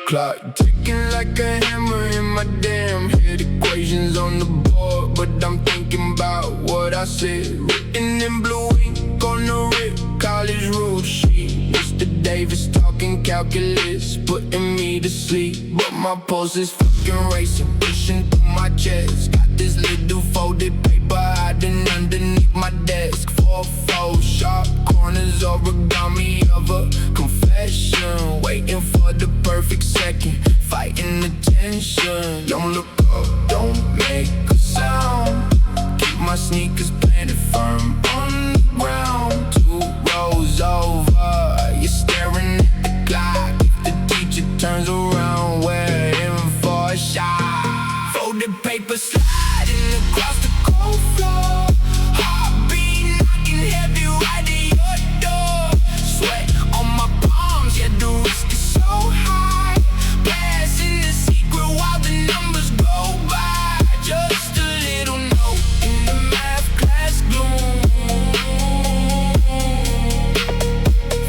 Clock ticking like a hammer in my damn head. Equations on the board, but I'm thinking about what I said. Written in blue ink on the rip, college rule sheet. Mr. Davis talking calculus, putting me to sleep. But my pulse is fucking racing, pushing through my chest. Got this little folded paper hiding underneath my desk. 4-4 sharp corners, origami of a confession. Waiting for the perfect second, fighting the tension. Don't look up, don't make a sound. Keep my sneakers planted firm on the ground. 2 rows over, you're staring at the clock. If the teacher turns around, we're in for a shot. Folded paper sliding across the cold floor. Heartbeat knocking heavy right at your door. Sweat on my palms, yeah, the risk is so high. Passing the secret while the numbers go by. Just a little note in the math class gloom.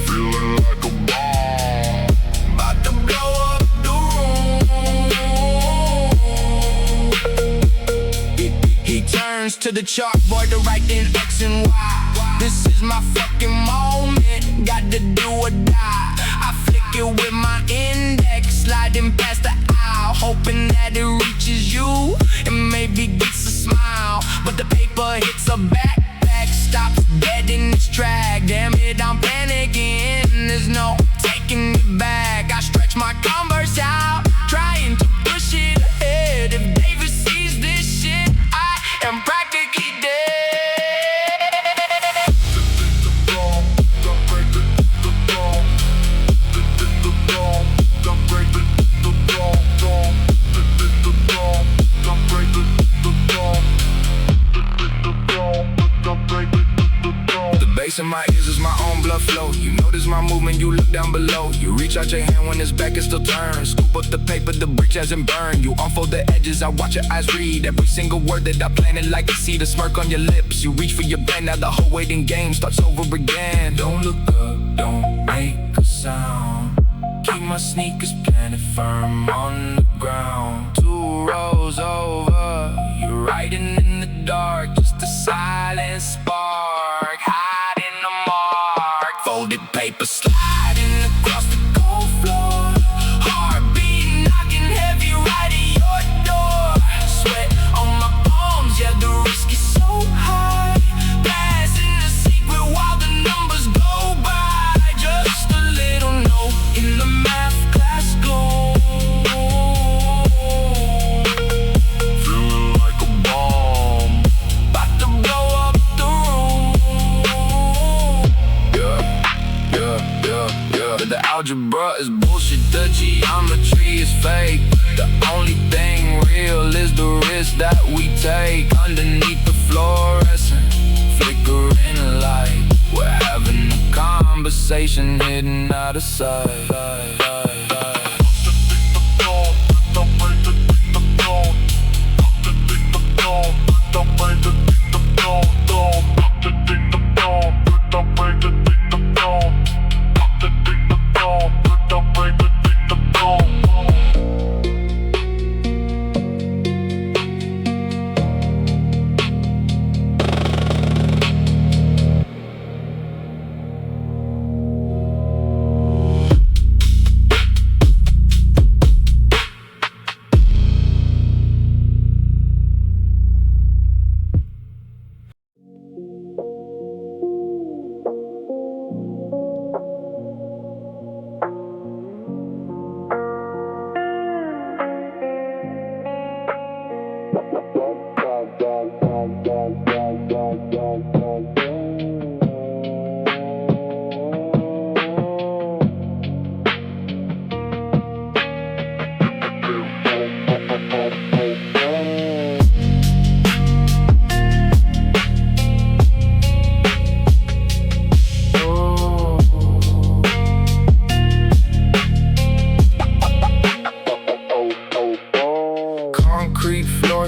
Feeling like a bomb, about to blow up the room. He turns to the chalkboard to write in X and Y. This is my fucking moment, got to do or die. I flick it with my index, sliding past the aisle, hoping that it reaches you and maybe gets a smile. But the paper hits a backpack, stops dead in its track. Damn it, I'm panicking, there's no taking it back. I stretch my Converse out, trying to push it ahead. If David sees this shit, I am practically dead. In my ears is my own blood flow. You notice my movement, you look down below. You reach out your hand when it's back, it still turns. Scoop up the paper, the breach hasn't burned. You unfold the edges, I watch your eyes read every single word that I planted like a seed. A smirk on your lips, you reach for your pen. Now the whole waiting game starts over again. Don't look up, don't make a sound. Keep my sneakers planted firm on the ground. 2 rows over, you're riding in the dark. Just a silent spark, hiding the mark. Folded paper sliding across the cold floor. Heartbeat knocking heavy right at your door. Sweat on my palms, yeah, the risk is so high. Passing the secret while the numbers go by. Just a little note in the math class gloom. Feeling like a bomb, about to blow up the room. Yeah. The algebra is bullshit, the geometry is fake. The only thing real is the risk that we take. Underneath the fluorescent, flickering light, we're having a conversation hidden out of sight.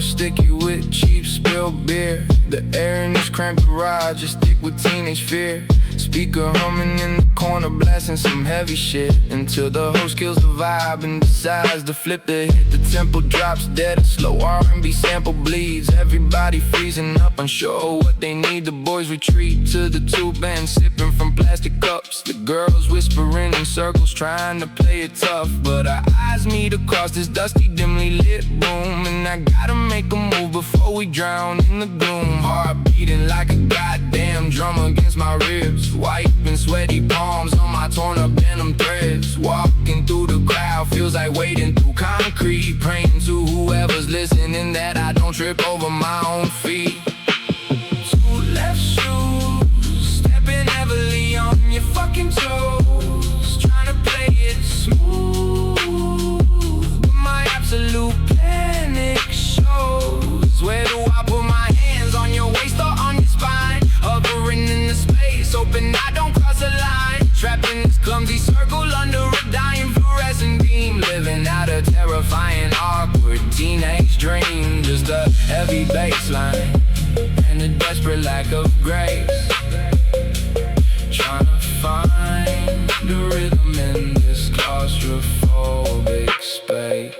Sticky with cheap spilled beer. The air in this cramped garage, just stick with teenage fear. Speaker humming in the corner, blasting some heavy shit until the host kills the vibe and decides to flip the hit. The tempo drops dead, a slow R&B sample bleeds. Everybody freezing up, unsure what they need. The boys retreat to the tube and sipping from plastic cups. The girls whispering in circles, trying to play it tough. But our eyes meet across this dusty, dimly lit room, and I gotta make a move before we drown in the gloom. Heart beating like a goddamn drum against my ribs. Wiping sweaty palms on my torn up denim threads. Walking through the crowd feels like wading through concrete. Praying to whoever's listening that I don't trip over my own feet. Two left shoes, stepping heavily on your fucking toes. Trying to play it smooth, but my absolute panic shows. Where do I put my hands, on your waist or on your spine? Hovering in the space, hoping I don't cross the line. Trapped in this clumsy circle under a dying fluorescent beam. Living out a terrifying, awkward teenage dream. Just a heavy baseline and a desperate lack of grace. Trying to find the rhythm in this claustrophobic space.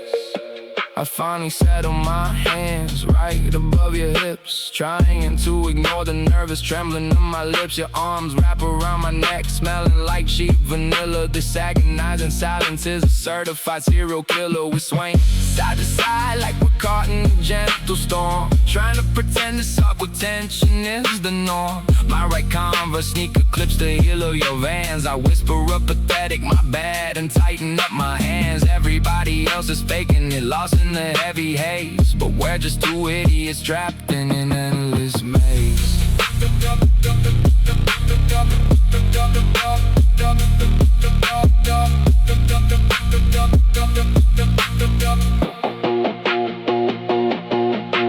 I finally settle my hands right above your hips, trying to ignore the nervous trembling of my lips. Your arms wrap around my neck, smelling like cheap vanilla. This agonizing silence is a certified serial killer. We're swaying side to side like we're caught in a gentle storm, trying to pretend this awkward tension is the norm. My right Converse sneaker clips the heel of your Vans. I whisper a pathetic my bad and tighten up my hands. Everybody else is faking it, lost in the heavy haze, but we're just two idiots trapped in an endless maze.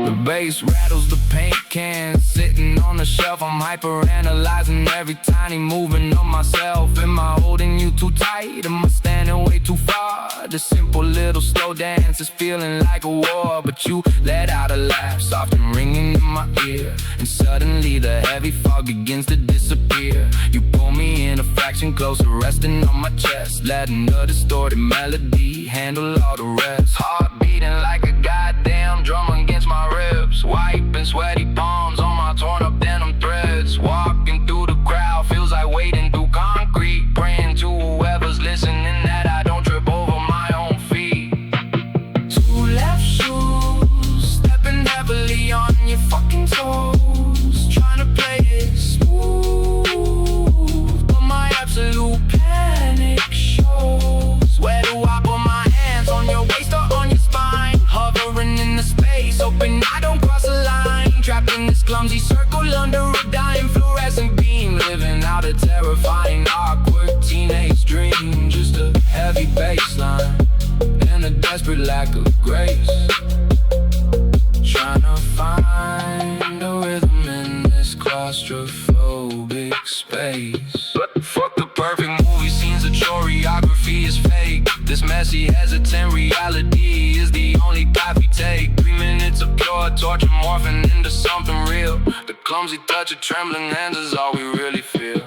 The bass rattles the paint cans sitting on the shelf. I'm hyper-analyzing every tiny movement of myself. Am I holding you too tight? Am I standing way too far? The simple little slow dance is feeling like a war, but you let out a laugh, soft and ringing in my ear, and suddenly the heavy fog begins to disappear. You pull me in a fraction closer, resting on my chest, letting the distorted melody handle all the rest. Heart beating like a goddamn drum against my ribs. Wiping sweaty palms on my torn up denim threads. Walking through the crowd feels like wading through concrete. Praying to whoever's listening that I don't trip over my own feet. Two left shoes, stepping heavily on your fucking toes. Trying to play it smooth, but my absolute panic shows. Where do I put my hands, on your waist or on your spine? Hovering in the space, hoping I don't cross the line. Trapped in this clumsy circle under a dying fluorescent beam. Living out a terrifying, awkward teenage dream. Just a heavy baseline and a desperate lack of grace. Trying to find a rhythm in this claustrophobic space. But fuck the perfect movie scenes, the choreography is fake. This messy, hesitant reality is the only path we take. 3 minutes of pure torture morphing into something real. The clumsy touch of trembling hands is all we really feel.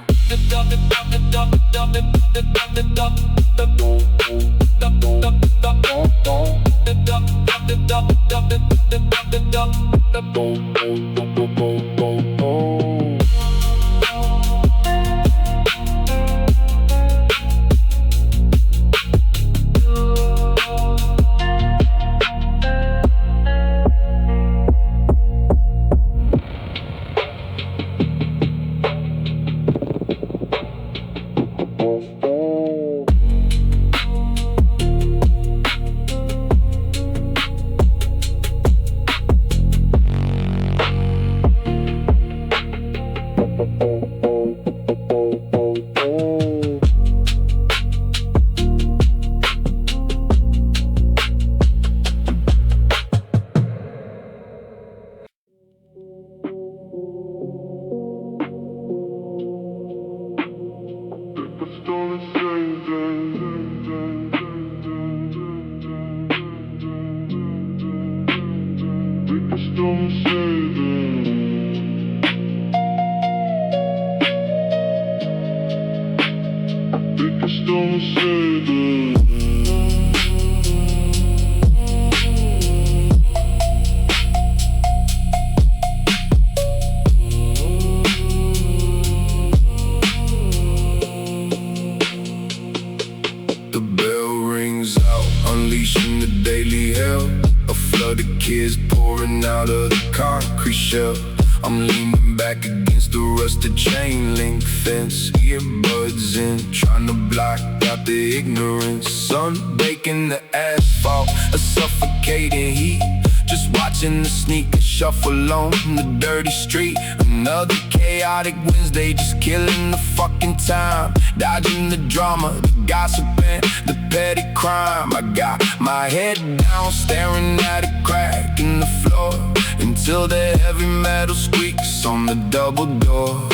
the bell rings out, unleashing the daily hell. A flood of kids pouring out of the concrete shell. I'm leaning back against the rusted chain link fence, earbuds in, trying to block out the ignorance. Sun baking the asphalt, a suffocating heat. Just watching the sneakers shuffle on the dirty street. Another chaotic Wednesday, just killing the fucking time. Dodging the drama, the gossip and the petty crime. I got my head down, staring at a crack in the floor, until the heavy metal squeaks on the double door.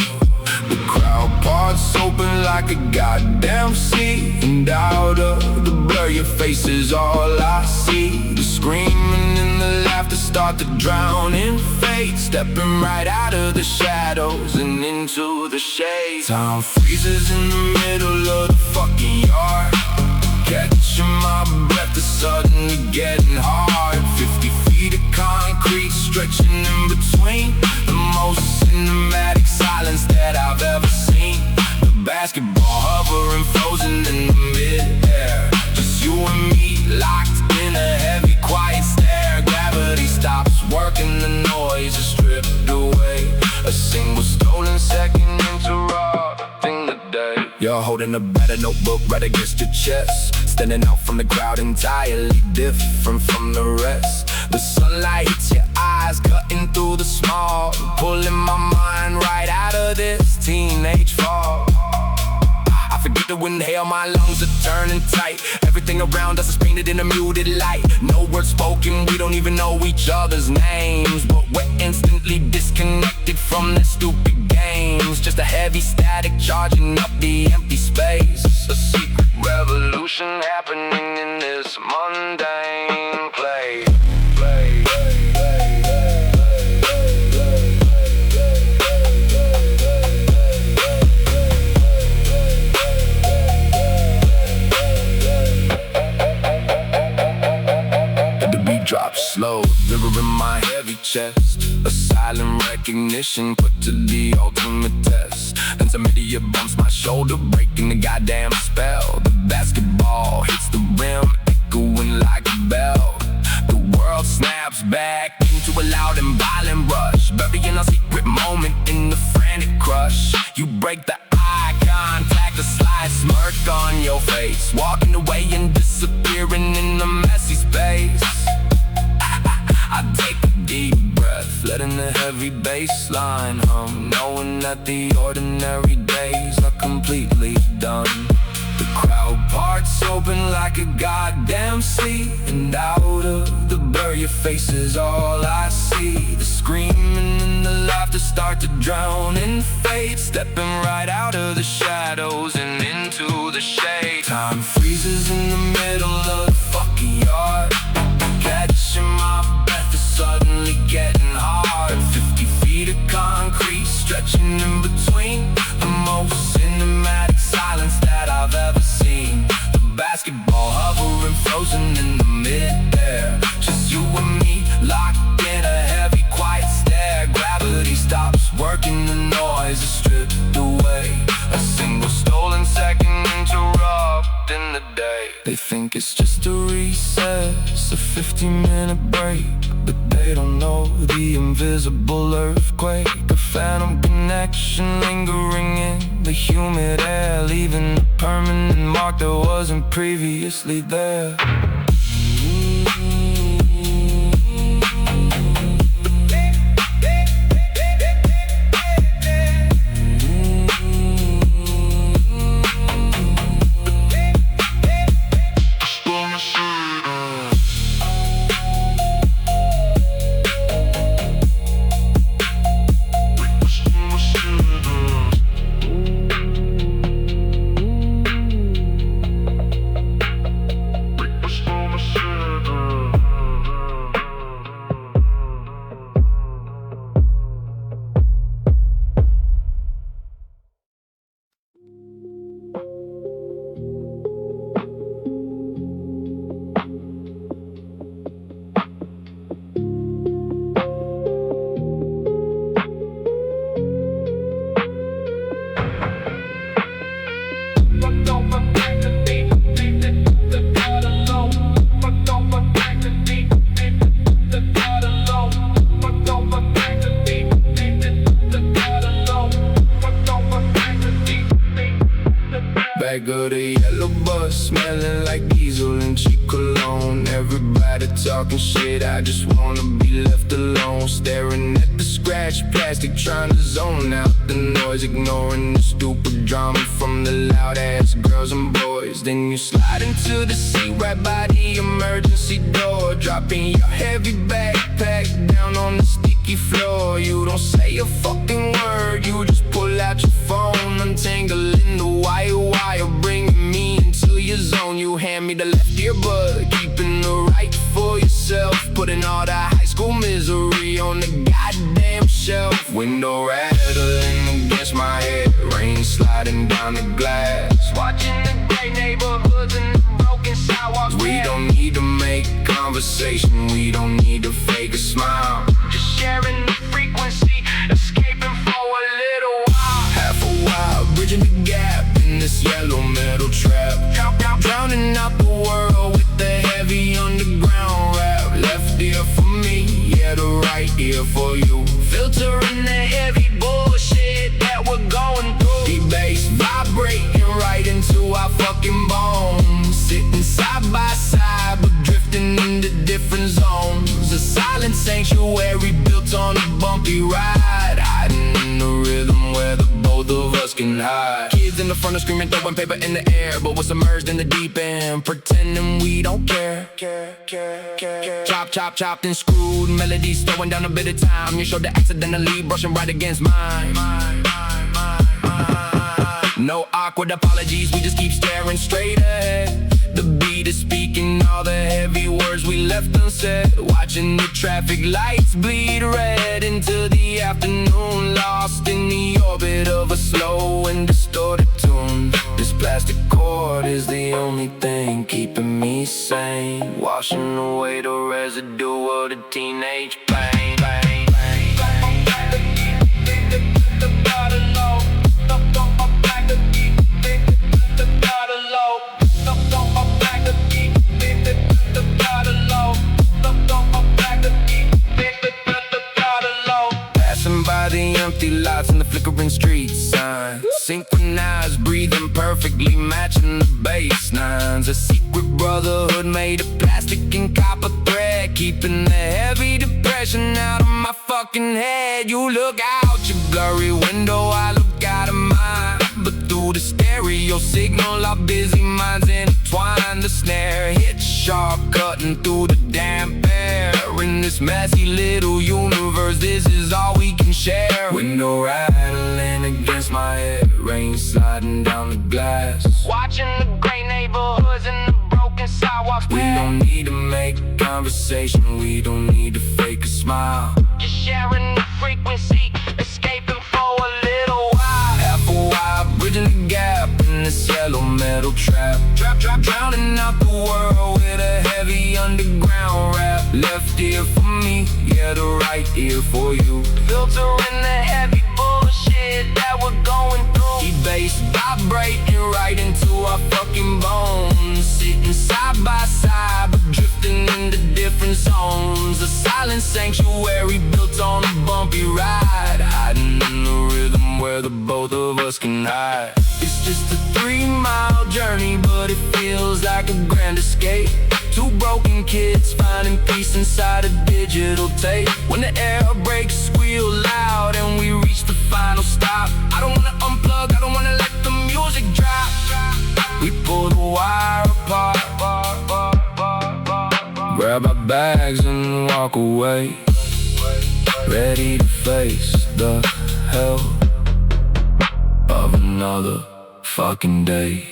The crowd parts open like a goddamn sea, and out of the blur your face is all I see. The screaming and the laughter start to drown in fate, stepping right out of the shadows and into the shade. Time freezes in the middle of the fucking yard, catching my breath is suddenly getting hard. 50 feet of concrete stretching in between, the most cinematic silence that I've ever seen. The basketball hovering frozen in the mid-air, just you and me locked in a heavy quiet stare. Gravity stops working, the noise is stripped away. A single stolen second interrupting the day. You're holding a better notebook right against your chest, standing out from the crowd entirely different from the rest. The sunlight hits your eyes, cutting through the smog, pulling my mind right out of this teenage fog. I forget to inhale, my lungs are turning tight. Everything around us is painted in a muted light. No words spoken, we don't even know each other's names, but we're instantly disconnected from the stupid games. Just a heavy static charging up the empty space. A secret revolution happening in this mundane place. Drops slow, river in my heavy chest. A silent recognition put to the ultimate test. Then some idiot bumps my shoulder, breaking the goddamn spell. The basketball hits the rim, echoing like a bell. The world snaps back into a loud and violent rush, burying a secret moment in the frantic crush. You break the eye contact, a sly smirk on your face, walking away and disappearing in the messy space. I take a deep breath, letting the heavy bass line hum, knowing that the ordinary days are completely done. The crowd parts open like a goddamn sea, and out of the blur your face is all I see. The screaming and the laughter start to drown in fate, stepping right out of the shadows and into the shade. Time freezes in the middle of the fucking yard, catching my breath is suddenly getting hard. 50 feet of concrete stretching in between, the most cinematic silence that I've ever seen. The basketball hovering frozen in the mid-air, just you and me locked in a heavy quiet stare. Gravity stops working, the noise is stripped away. A single stolen second interrupting the day. They think it's just a recess, a 15-minute break, but they don't know the invisible earthquake. A phantom connection lingering in the humid air, leaving a permanent mark that wasn't previously there. like diesel and cheap cologne. Everybody talking shit, I just wanna be left alone. Staring at the scratch plastic, trying to zone out the noise, ignoring the stupid drama from the loud ass girls and boys. Then you slide into the seat right by the emergency door, dropping your heavy backpack down on the sticky floor. You don't say a fucking word, you just pull out your phone, untangling the wire, bringing me into your zone. You hand me the left earbud, keeping the right for yourself, putting all the high school misery on the goddamn shelf. Window rattling against my head, rain sliding down the glass, watching the gray neighborhoods and the broken sidewalks. We don't need to make conversation, we don't need to fake a smile, just sharing the frequency, escaping for a little while. Half a while, bridging the gap in this yellow metal trap, drowning out the world with the heavy underground rap. Left ear for me, yeah, the right ear for you, filtering the heavy bullshit that we're going through. D-bass vibrating right into our fucking bones, sitting side by side but drifting into different zones. A silent sanctuary built on a bumpy ride, hiding in the rhythm where the both of us can hide. Kids in the front are screaming, throwing paper in the air, but we're submerged in the deep end, pretending we don't care. Chopped and screwed, melodies slowing down a bit of time. Your shoulder accidentally brushing right against mine. No awkward apologies, we just keep staring straight ahead. The beat is speaking all the heavy words we left unsaid, watching the traffic lights bleed red into the afternoon, lost in the orbit of a slow and distorted tune. This plastic cord is the only thing keeping me sane, washing away the residue of the teenage pain. Passing by the empty lots and the flickering street signs, synchronized, breathing perfectly, matching the bass nines. A secret brotherhood made of plastic and copper thread, keeping the heavy depression out of my fucking head. You look out your blurry window, I look out of mine, but through the stereo signal our busy minds intertwine. The snare hits sharp, cutting through the damp air. In this messy little universe, this is all we can share. Window rattling against my head, rain sliding down the glass, watching the gray neighborhoods and the broken sidewalks. We don't need to make conversation, we don't need to fake a smile, just sharing the frequency, escaping for a little while. Half a while, bridging the gap in this yellow metal trap, drowning out the world with a heavy underground rap. Left ear for me, yeah, the right ear for you, filtering the heavy bullshit that we're going through. D-bass vibrating right into our fucking bones, sitting side by side but drifting into different zones. A silent sanctuary built on a bumpy ride, hiding in the rhythm where the both of us can hide. It's just a 3-mile journey, but it feels like a grand escape. Two broken kids finding peace inside a digital tape. When the air brakes squeal loud and we reach the final stop, I don't wanna unplug, I don't wanna let the music drop. We pull the wire apart, grab our bags and walk away, ready to face the hell of another fucking day.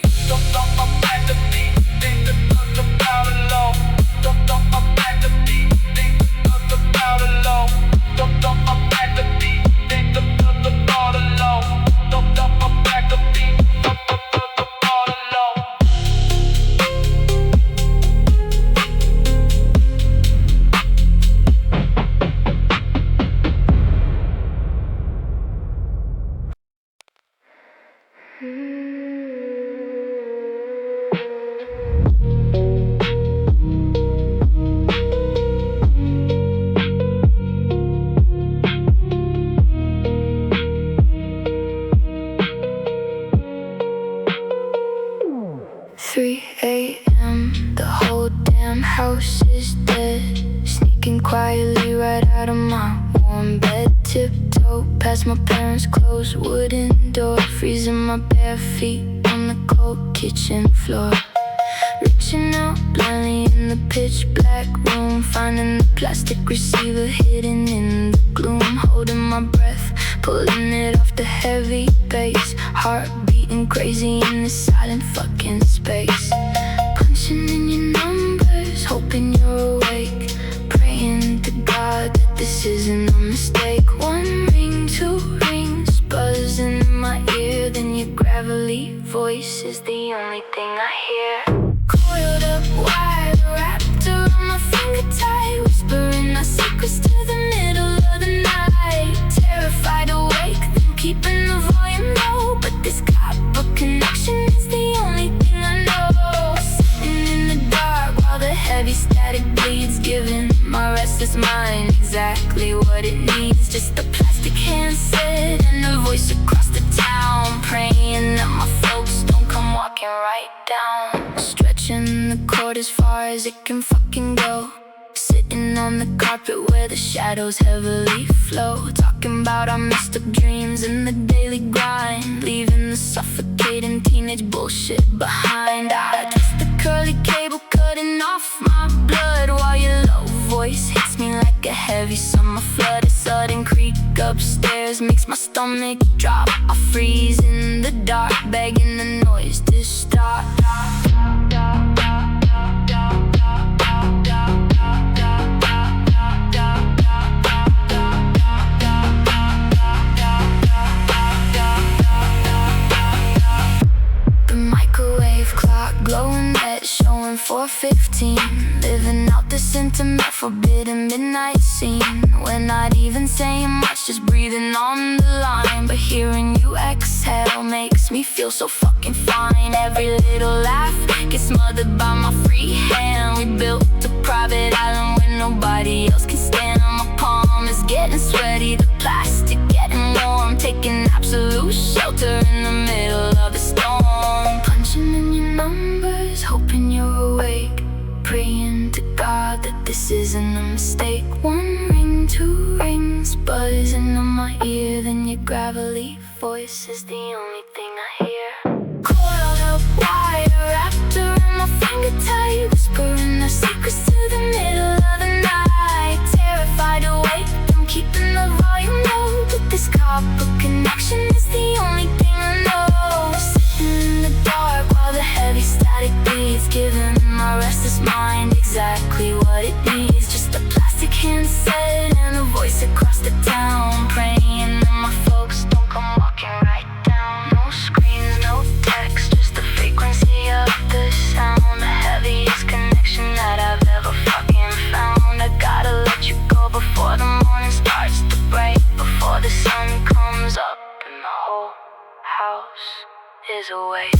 damn house is dead. Sneaking quietly right out of my warm bed. Tiptoe past my parents' closed wooden door. Freezing my bare feet on the cold kitchen floor. Reaching out blindly in the pitch black room. Finding the plastic receiver hidden in the gloom. Holding my breath, pulling it off the heavy bass. Heart beating crazy in this silent fucking space. Punching in your numbers, hoping you're awake. Praying to God that this isn't a mistake. One ring, two rings, buzzing in my ear. Then your gravelly voice is the only thing I hear. Coiled up wire wrapped around my finger tight. Whispering our secrets to the middle of the night. Terrified awake, then keeping the volume low. But this copper connection is the only thing I know. Sitting in the dark while the heavy static bleeds. Giving my restless mind exactly what it needs. Just a plastic handset and a voice across the town. Praying that my folks don't come walking right down. Stretching the cord as far as it can fucking go. Sitting on the carpet where the shadows heavily flow. Talking about our messed up dreams and the daily grind. Leaving the suffocating teenage bullshit behind. I twist the curly cable cutting off my blood. While your low voice hits me like a heavy summer flood. A sudden creak upstairs makes my stomach drop. I freeze in the dark, begging the noise to stop. Glowing red, showing 4:15. Living out this intimate, forbidden midnight scene. We're not even saying much, just breathing on the line. But hearing you exhale makes me feel so fucking fine. Every little laugh gets smothered by my free hand. We built a private island where nobody else can stand. My palm is getting sweaty, the plastic getting warm. Taking absolute shelter in the middle of the storm. Punching in your numbers, hoping you're awake. Praying to God that this isn't a mistake. One ring, two rings, buzzing in my ear. Then your gravelly voice is the only thing I hear. Coiled up wire wrapped around my finger tight. Whispering our secrets to the middle of the night. Terrified awake, I'm keeping the volume low. But this copper connection is the only thing I know. Sitting in the dark while the heavy static bleeds. Giving my restless mind exactly what it needs. Just a plastic handset and a voice across the town. Praying that my folks don't come walking right down. No screens, no text, just the frequency of the sound. The heaviest connection that I've ever fucking found. I gotta let you go before the morning starts to break. Before the sun comes up and the whole house is awake.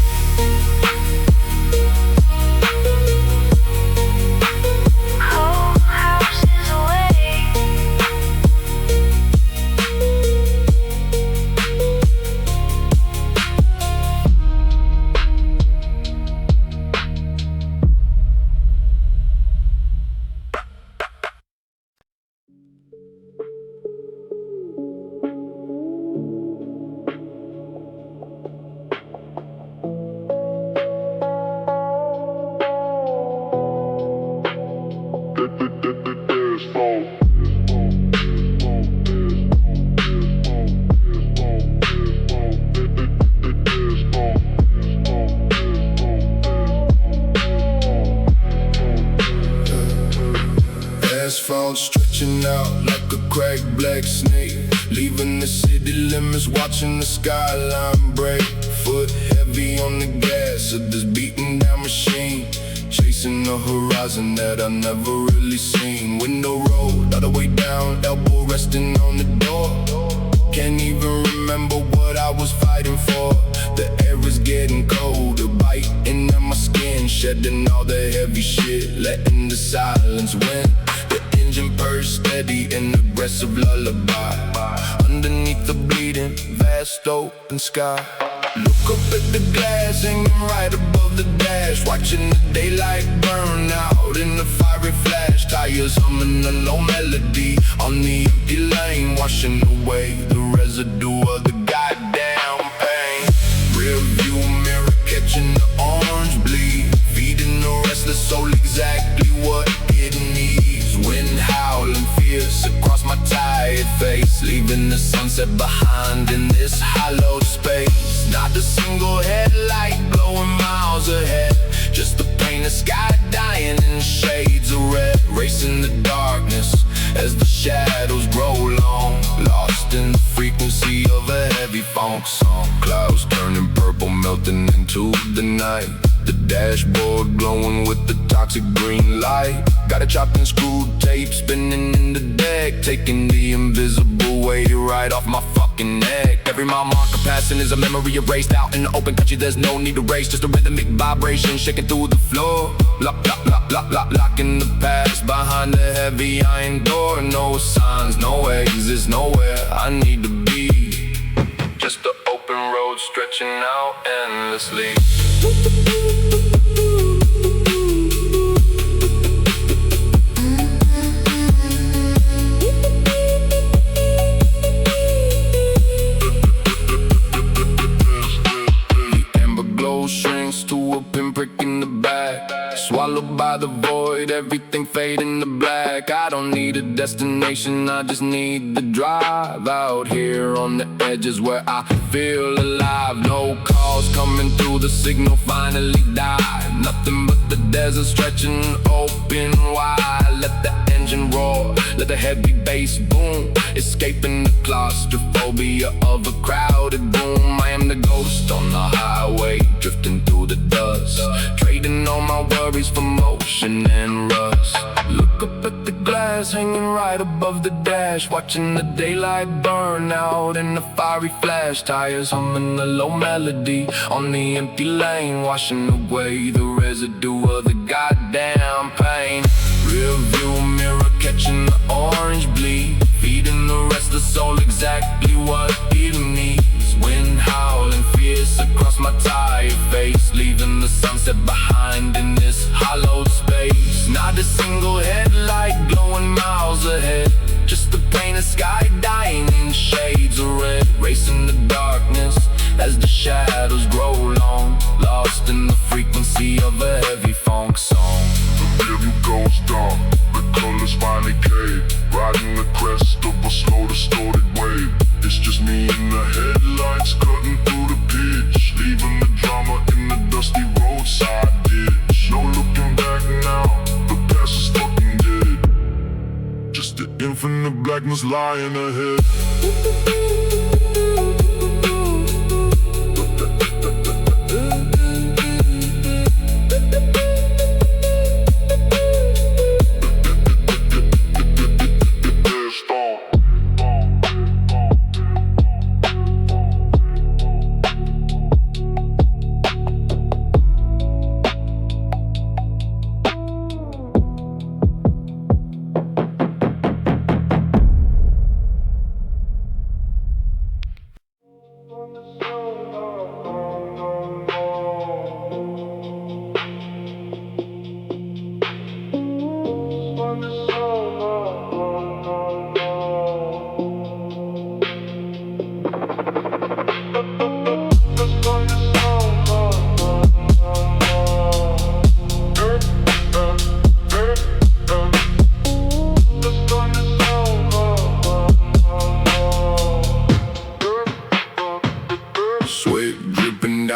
Asphalt stretching out like a cracked black snake. Leaving the city limits, watching the skyline break. Foot heavy on the gas of this beaten down machine. Chasing the horizon that I never really seen. Window rolled all the way down, elbow resting on the door. Can't even remember what I was fighting for. The air is getting colder, biting at my skin. Shedding all the heavy shit, letting the silence win. The engine purrs steady, an aggressive lullaby. Underneath the bleeding, vast open sky. Look up at the glass, hanging right above the dash. Watching the daylight burn out in the fiery flash, tires humming a low melody on the empty lane, washing away the residue of the goddamn pain. Rear view mirror catching the orange bleed, feeding the restless soul exactly what it needs. Wind howling fierce across my tired face, leaving the sunset behind in this hollowed space. Not a single headlight glowing miles ahead, just the painted sky dying in shades of red. Racing the darkness as the shadows grow long, lost in the frequency of a heavy funk song. Clouds turning purple, melting into the night, the dashboard glowing with the toxic green light. Got a chopped and screwed tape spinning in the deck, taking the invisible weight right off my fucking neck. Every mile marker passing is a memory erased. Out in the open country there's no need to race, just a rhythmic vibration shaking through the floor. Lock, lock, lock, lock, lock, locking the past behind the heavy iron door. No signs, no exits, nowhere I need to be, just the open road stretching out endlessly. Shrinks to a pinprick in the back, swallowed by the void, everything fading to black. I don't need a destination, I just need the drive. Out here on the edges where I feel alive. No calls coming through, the signal finally died. Nothing but the desert stretching open wide. Let the engine roar, let the heavy bass boom, escaping the claustrophobia of a crowded room. I am the ghost on the highway, drifting through the dust, trading all my worries for motion and rust. Look up at the glass hanging right above the dash, watching the daylight burn out in the fiery flash. Tires humming a low melody on the empty lane, washing away the residue of the goddamn pain. Rear view mirror catching the orange bleed, feeding the restless soul exactly what it needs. Wind howling fierce across my tired face, leaving the sunset behind in this hollowed space. Not a single headlight glowing miles ahead, just the painted sky dying in shades of red. Racing the darkness as the shadows grow long, lost in the frequency of a heavy funk song. The mirror goes dark, the colors finally cave, riding the crest of a slow distorted wave. It's just me in the headlights, cutting through the pitch, leaving the drama in the dusty roadside ditch. No looking back now, the past is fucking dead, just the infinite blackness lying ahead.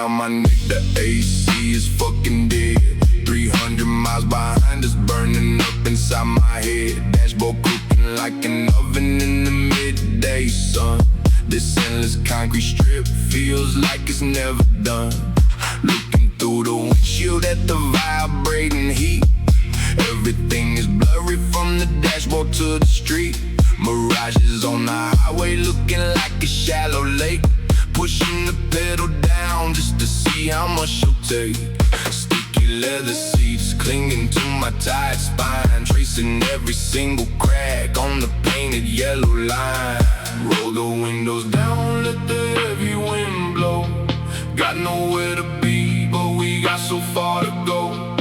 My neck, the AC is fucking dead. 300 miles behind us, burning up inside my head. Dashboard cooking like an oven in the midday sun. This endless concrete strip feels like it's never done. Looking through the windshield at the vibrating heat, everything is blurry from the dashboard to the street. Mirage is on the highway looking like a shallow lake, pushing the pedal down just to see how much she'll take. Sticky leather seats clinging to my tired spine, tracing every single crack on the painted yellow line. Roll the windows down, let the heavy wind blow. Got nowhere to be, but we got so far to go.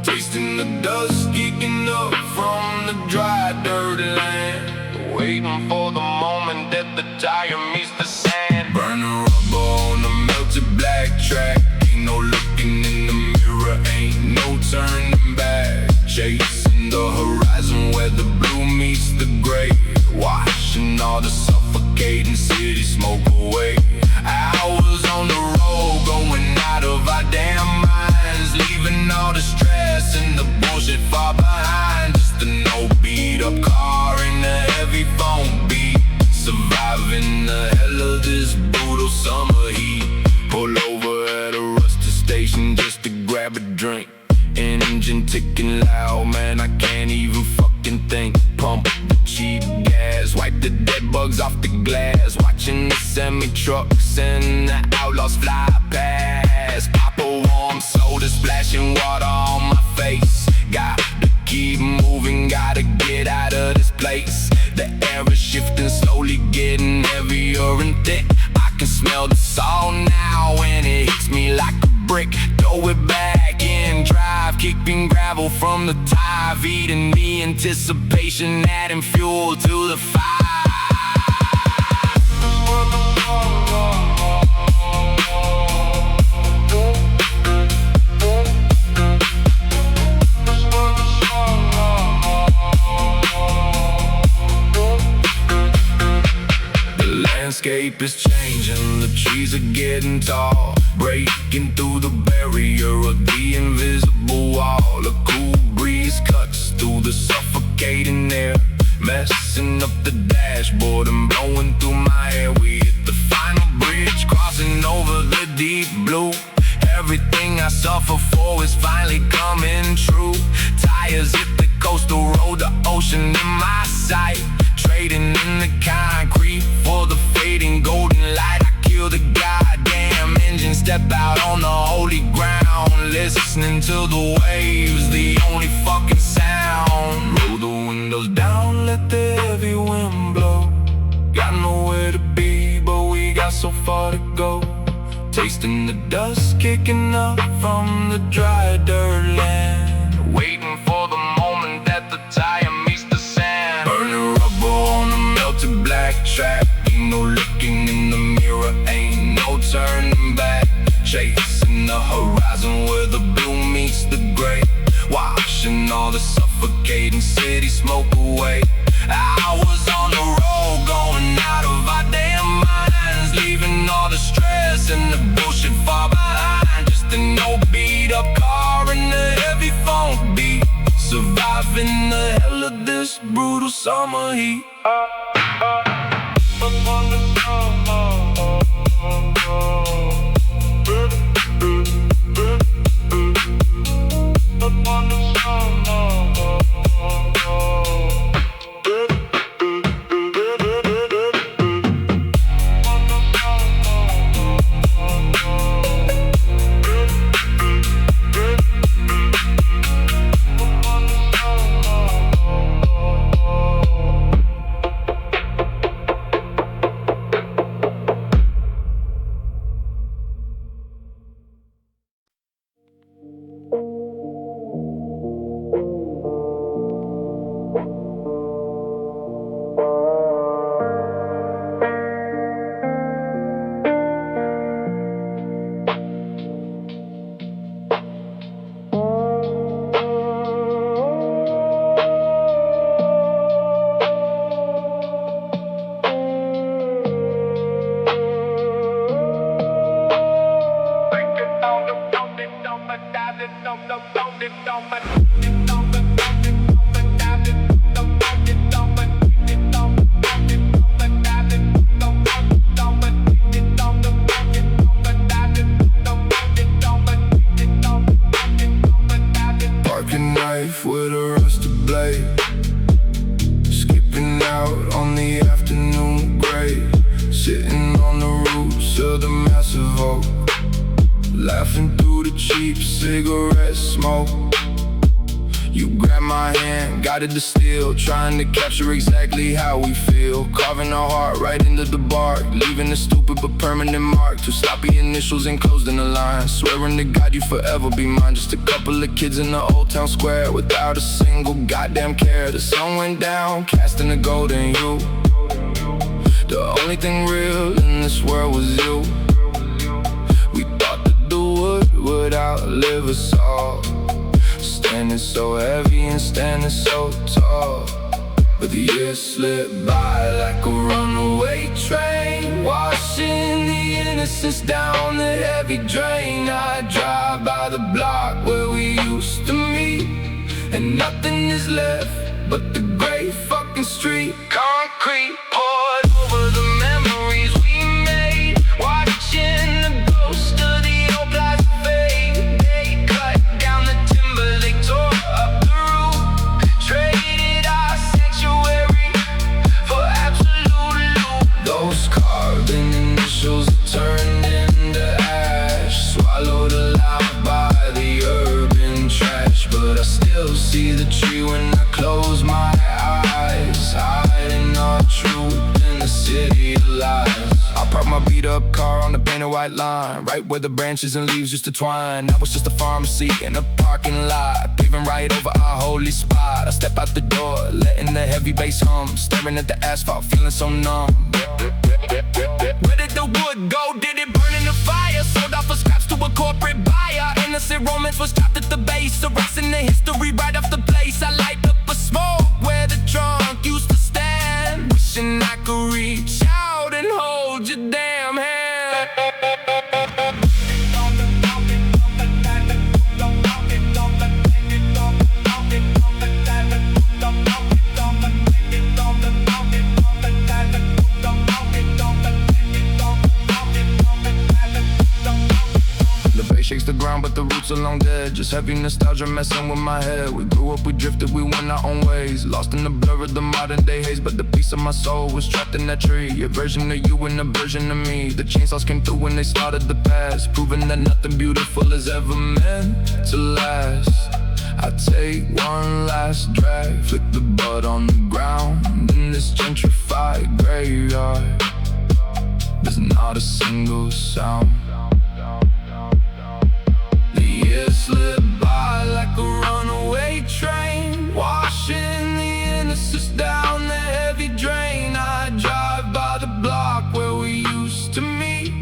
Tasting the dust kicking up from the dry, dirty land. Waiting for the moment that the tire meets the sand. Burning rubber on the melted black track. Ain't no looking in the mirror, ain't no turning back. Chasing the horizon where the blue meets the gray. Washing all the suffocating city smoke away. Hours on the road, going out of our damn minds, leaving all the stress and the bullshit far behind. Just an old beat up car in a heavy phone beat, surviving the hell of this brutal summer heat. Pull over at a rusted station just to grab a drink. Engine ticking loud, man, I can't even fucking think. Pump the cheap gas, wipe the dead bugs off the glass. Watching the semi-trucks and the outlaws fly past. Pop a warm soda, splashing water on my face. Got to keep moving, gotta get out of this place. The air is shifting, slowly getting heavier and thick. I can smell the salt now and it hits me like a brick. Throw it back in drive, kicking gravel from the tire, feeding the anticipation, adding fuel to the fire. Landscape is changing, the trees are getting tall, breaking through the barrier of the invisible wall. A cool breeze cuts through the suffocating air, messing up the dashboard and blowing through my hair. We hit the final bridge, crossing over the deep blue. Everything I suffer for is finally coming true. Tires hit the coastal road, the ocean in my sight. Trading in the concrete for the fading golden light. I kill the goddamn engine, step out on the holy ground. Listening to the waves, the only fucking sound. Roll the windows down, let the heavy wind blow. Got nowhere to be, but we got so far to go. Tasting the dust kicking up from the dry dirt land. Waiting for the moment that the tire meets the sand. Burning rubber on the melted black track. Ain't no looking in the mirror, ain't no turning back. Chasing the horizon where the blue meets the gray. Watching all the suffocating city smoke away. Hours on the road, going out of our damn minds, leaving all the stress and the bullshit far behind. Just an old beat up car in a heavy phone beat, surviving the hell of this brutal summer heat. Laughing through the cheap cigarette smoke. You grab my hand, guided the steel, trying to capture exactly how we feel. Carving our heart right into the bark, leaving a stupid but permanent mark. Two sloppy initials enclosed in a line, swearing to God you forever be mine. Just a couple of kids in the old town square, without a single goddamn care. The sun went down, casting a golden hue. The only thing real in this world was you. We thought that the wood would outlive us all, standing so heavy and standing so tall. But the years slipped by like a runaway train, washing the innocence down the heavy drain. I drive by the block where we used to meet, and nothing is left but the gray fucking street. Concrete poured over the memories we made, watching the ghost of the old plastic fade. They cut down the timber, they tore up the roof, traded our sanctuary for absolute loot. Those carving initials turned into ash, swallowed alive by the urban trash. But I still see the tree when I close my eyes, hiding our truth in the city of lies. I parked my beat up car on the painted white line, right where the branches and leaves used to twine. Now it's just a pharmacy in a parking lot, paving right over our holy spot. I step out the door, letting the heavy bass hum, staring at the asphalt, feeling so numb. Where did the wood go? Did it burn in the fire? Sold off for scraps to a corporate buyer. Innocent romance was chopped at the base, erasing the history right off the place. I light up a smoke where the trunk used to stand, wishing I could reach out and hold your damn hand. Shakes the ground, but the roots are long dead. Just heavy nostalgia messing with my head. We grew up, we drifted, we went our own ways, lost in the blur of the modern day haze. But the piece of my soul was trapped in that tree, a version of you and a version of me. The chainsaws came through when they slaughtered the past, proving that nothing beautiful is ever meant to last. I take one last drag, flick the bud on the ground in this gentrified graveyard. There's not a single sound. Years slip by like a runaway train, washing the innocence down the heavy drain. I drive by the block where we used to meet,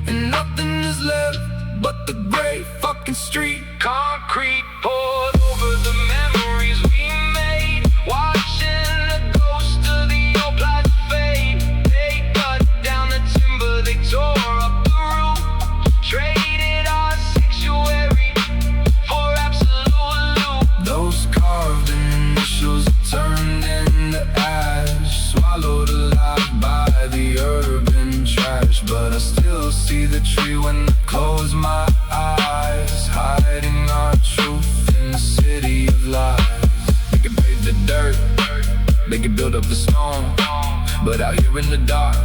and nothing is left but the gray fucking street. Concrete poured over the memories we made, watching the ghost of the old plastic fade. They cut down the timber, they tore up the roof, traded our sanctuary for absolute loot. Those carved initials turned into ash, swallowed alive by the urban trash. But I still see the tree when I close my eyes, hiding our truth in the city of lies. They can pave the dirt, they can build up the stone, but out here in the dark,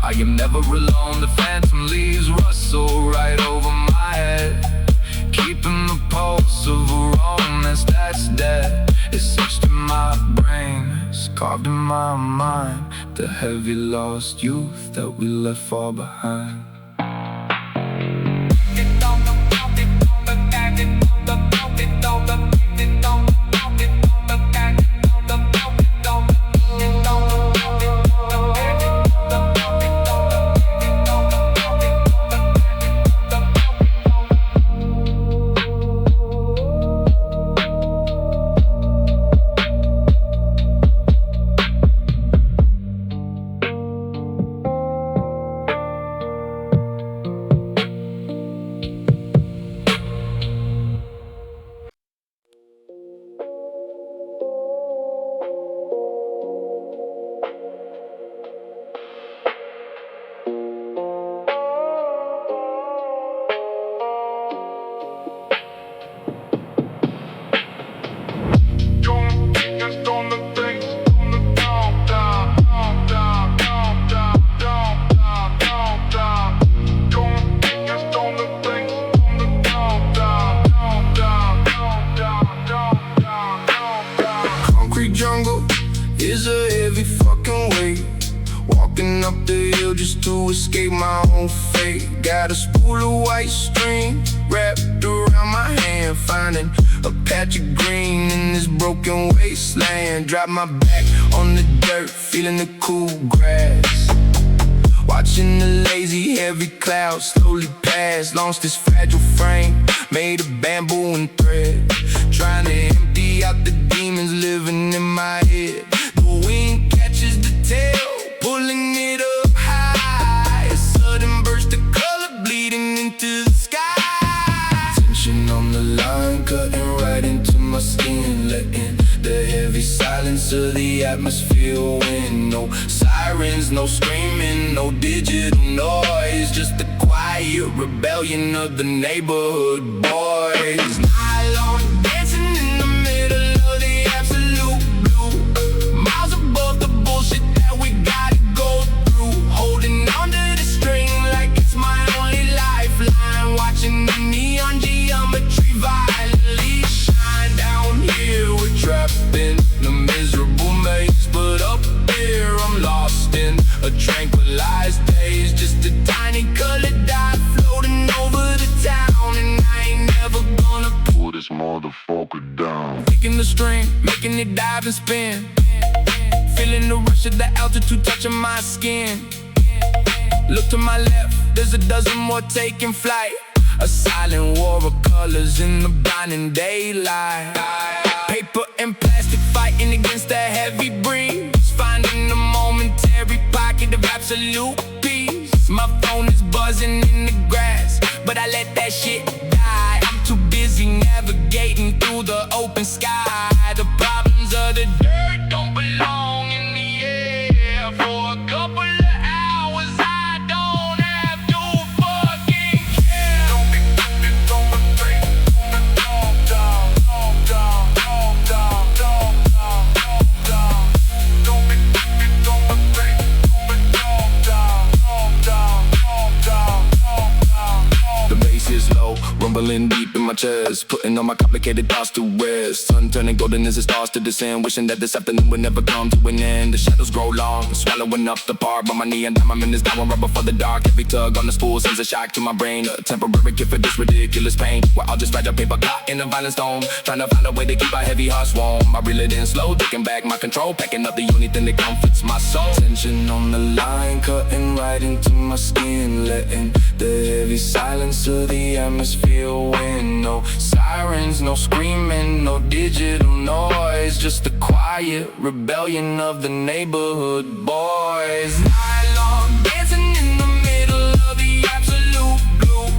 I am never alone. The phantom leaves rustle right over my head, keeping the pulse of a romance that's dead. It's etched in my brain, it's carved in my mind, the heavy lost youth that we left far behind. up the hill just to escape my own fate. Got a spool of white string wrapped around my hand, finding a patch of green in this broken wasteland. Drop my back on the dirt, feeling the cool grass, watching the lazy heavy clouds slowly pass. Launched this fragile frame made of bamboo and thread, trying to empty out the demons living in my head. The wind catches the tail, pulling it up high. A sudden burst of color bleeding into the sky. Tension on the line, cutting right into my skin, letting the heavy silence of the atmosphere win. No sirens, no screaming, no digital noise, just the quiet rebellion of the neighborhood boys. Nylon dancing in the middle of the absolute blue, miles above the bullshit that we gotta go through. Holding on to the string like it's my only lifeline, watching the neon geometry violently shine. Down here we're trapped in the miserable maze, but up there I'm lost in a tranquilized daze. Just a tiny colored dot floating over the town, and I ain't never gonna Pull this motherfucker down. picking the string, making it dive and spin, feeling the rush of the altitude touching my skin. Look to my left, there's a dozen more taking flight, a silent war of colors in the blinding daylight. Paper and plastic fighting against the heavy breeze, finding a momentary pocket of absolute peace. My phone is buzzing in the grass, but I let that shit die. I'm too busy navigating through the open sky. The problems of the dirt don't belong in the air. For a couple of hours I don't have to fucking care. Don't be stupid, don't be fake, don't be dog, dog, dog, dog, dog, dog, dog, dog. Don't be stupid, don't be fake, don't be dog, dog, dog, dog, dog, dog, dog. The bass is low, rumbling deep in my chest, putting all my complicated thoughts to rest. Sun turning golden as it starts to descend, wishing that this afternoon would never come to an end. The shadows grow long, swallowing up the part, but my knee and my minutes down rubber for the dark. Every tug on the spool sends a shock to my brain, a temporary gift for this ridiculous pain. We're all just fragile paper caught in a violent storm, trying to find a way to keep our heavy hearts warm. I reel it in slow, taking back my control, packing up the only thing that comforts my soul. Tension on the line, cutting right into my skin, letting the heavy silence of the atmosphere win. No sirens, no screaming, no digital noise, just the quiet rebellion of the neighborhood boys. Nylon dancing in the middle of the absolute blue,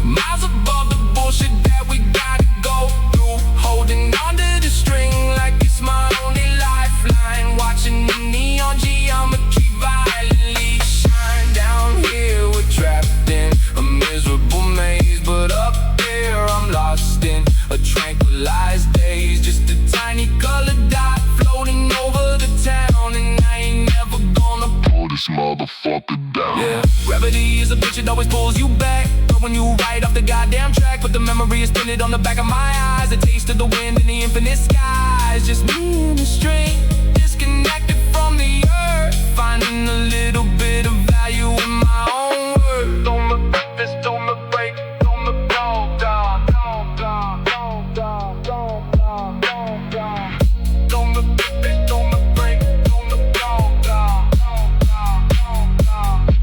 miles above the bullshit that we gotta go through. Holding on to the string like it's my only lifeline, watching the neon geometry violently shine. Down here we're trapped in a miserable maze, but up there I'm lost in a tranquilized daze. Just a tiny colored dot floating over the town, and I ain't never gonna Pull this motherfucker down. yeah. Gravity is a bitch, it always pulls you back, throwing you right off the goddamn track. But the memory is pinned on the back of my eyes, a taste of the wind in the infinite skies. Just me and the string, disconnected from the earth, finding a little bit of value in my own words. Don't look at this, don't look break, don't look dog, dog, dog, dog, dog, dog, dog, dog, dog, dog. Don't look at this, don't look break, don't look dog, dog, dog, dog, dog, dog.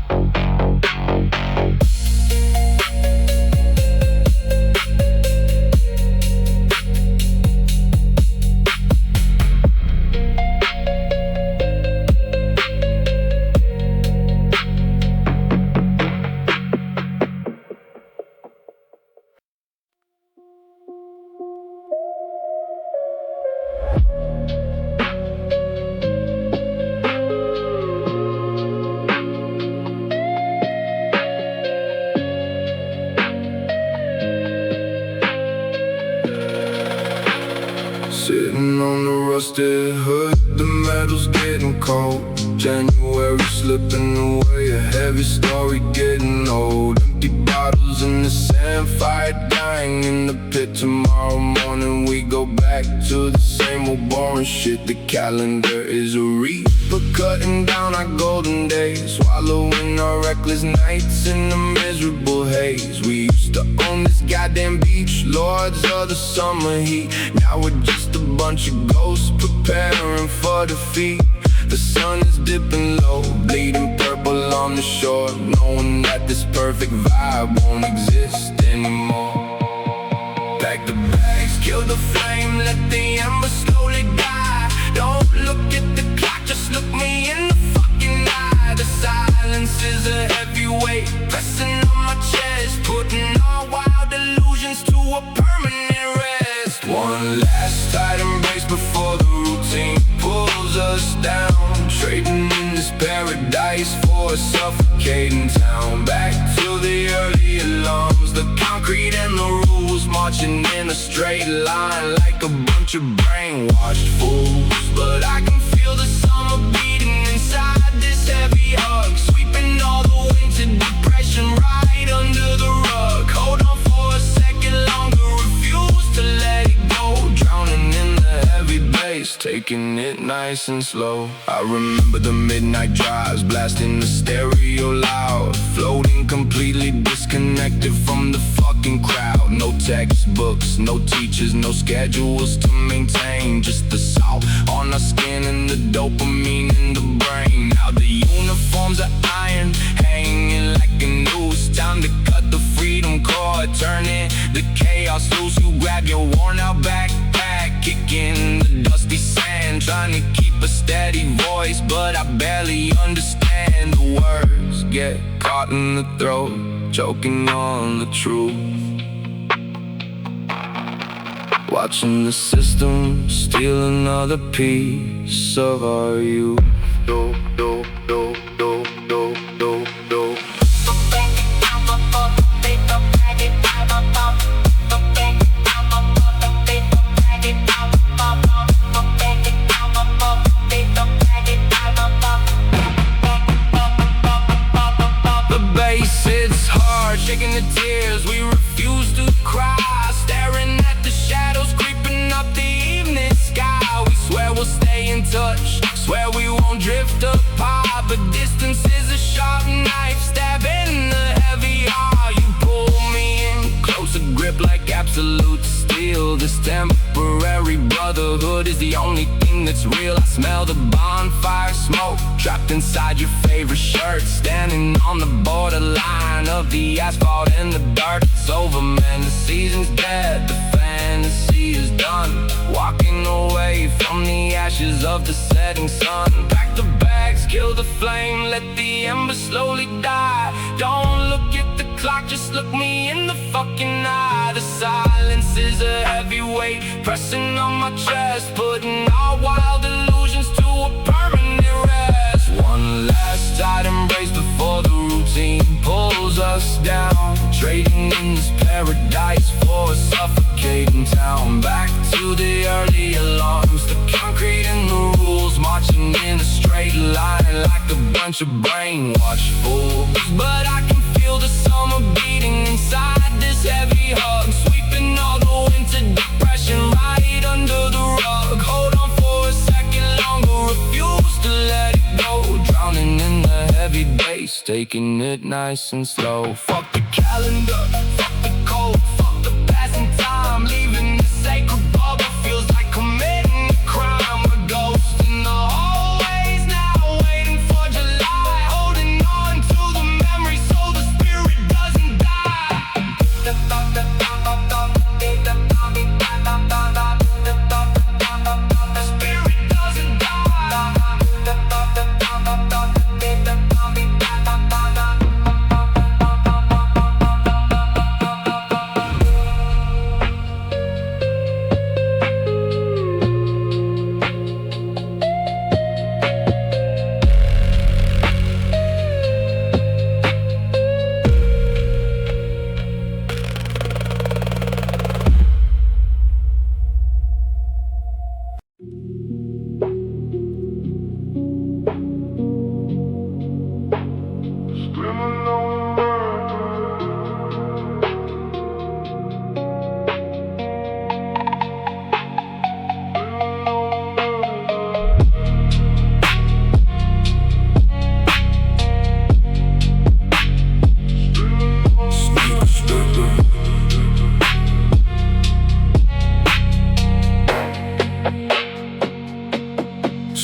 Sitting on the rusted hood, the metal's getting cold. January slipping away, a heavy story getting old. empty bottles in the sand, fire dying in the pit. Tomorrow morning we go back to the same old boring shit. The calendar is a reaper, cutting down our golden days, swallowing our reckless nights in the miserable haze. We used to own this goddamn beach, lords of the summer heat. Now we're just a bunch of ghosts preparing for defeat. The sun is dipping low, bleeding purple on the shore, knowing that this perfect vibe won't exist anymore. Pack the bags, kill the flame, let the embers slowly die. Don't look at the clock, just look me in the fucking eye. The silence is a heavy weight, pressing on my chest, putting all wild illusions to a permanent rest. One last tight embrace before the routine pulls us down, trading in this paradise for a suffocating town. Back to the early alarms, the concrete and the rules, marching in a straight line like a bunch of brainwashed fools. But I can feel the summer beating inside this heavy hug, sweeping all the winter depression right under the rug. Hold on for a second longer, refuse to let it go, drowning in the heavy bass, taking it nice and slow. I remember the midnight drives, blasting the stereo loud, floating completely disconnected from the fucking crowd. No textbooks, no teachers, no schedules to maintain, just the salt on our skin and the dopamine in the brain. Now the uniforms are iron, hanging like a noose. Time to cut the freedom cord, turning the chaos loose. You grab your worn out backpack, kicking the dusty sand, trying to keep a steady voice, but I barely understand the words. Get caught in the throat, choking on the truth, watching the system steal another piece of our youth. Do, do, do, do, do, do, do. Shaking the tears, we refuse to cry, staring at the shadows creeping up the evening sky. We swear we'll stay in touch, swear we won't drift apart, but distance is a sharp knife, stabbing the heavy heart. You pull me in closer, grip like absolute steel. This temporary brotherhood is the only thing that's real. I smell the bonfire smoke, trapped inside your favorite shirt, standing on the borderline of the asphalt and the dirt. It's over, man, the season's dead, the fantasy is done, walking away from the ashes of the setting sun. Pack the bags, kill the flame, let the embers slowly die. Don't look at the clock, just look me in the fucking eye. The silence is a heavy weight, pressing on my chest, putting all wild illusions to a permanent rest. One last tight embrace before the routine pulls us down, trading in this paradise for a suffocating town. Back to the early alarms, the concrete and the rules, marching in a straight line like a bunch of brainwashed fools. But I can feel the summer beating inside this heavy hug, sweeping all the winter depression right under the rug. Hold on for a second longer, refuse to let it go, drowning in the heavy bass, taking it nice and slow. Fuck the calendar, fuck the cold, fuck the passing time, leaving the sacred bubble feels like committing a crime. We're ghosts in the hallways now, waiting for July, holding on to the memory so the spirit doesn't die. The spirit doesn't die.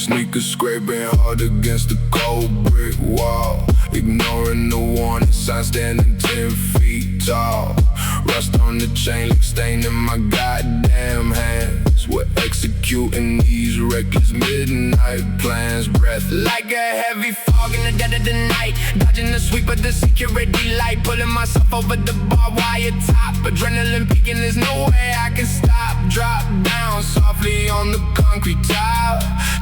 sneakers scraping hard against the cold brick wall, ignoring the warning sign, standing 10 feet tall. Rust on the chain link staining my goddamn hands. We're executing these reckless midnight plans. Breath like a heavy fog in the dead of the night, dodging the sweep of the security light, pulling myself over the barbed wire top. Adrenaline peaking, there's no way I can stop. Drop down softly on the concrete tile,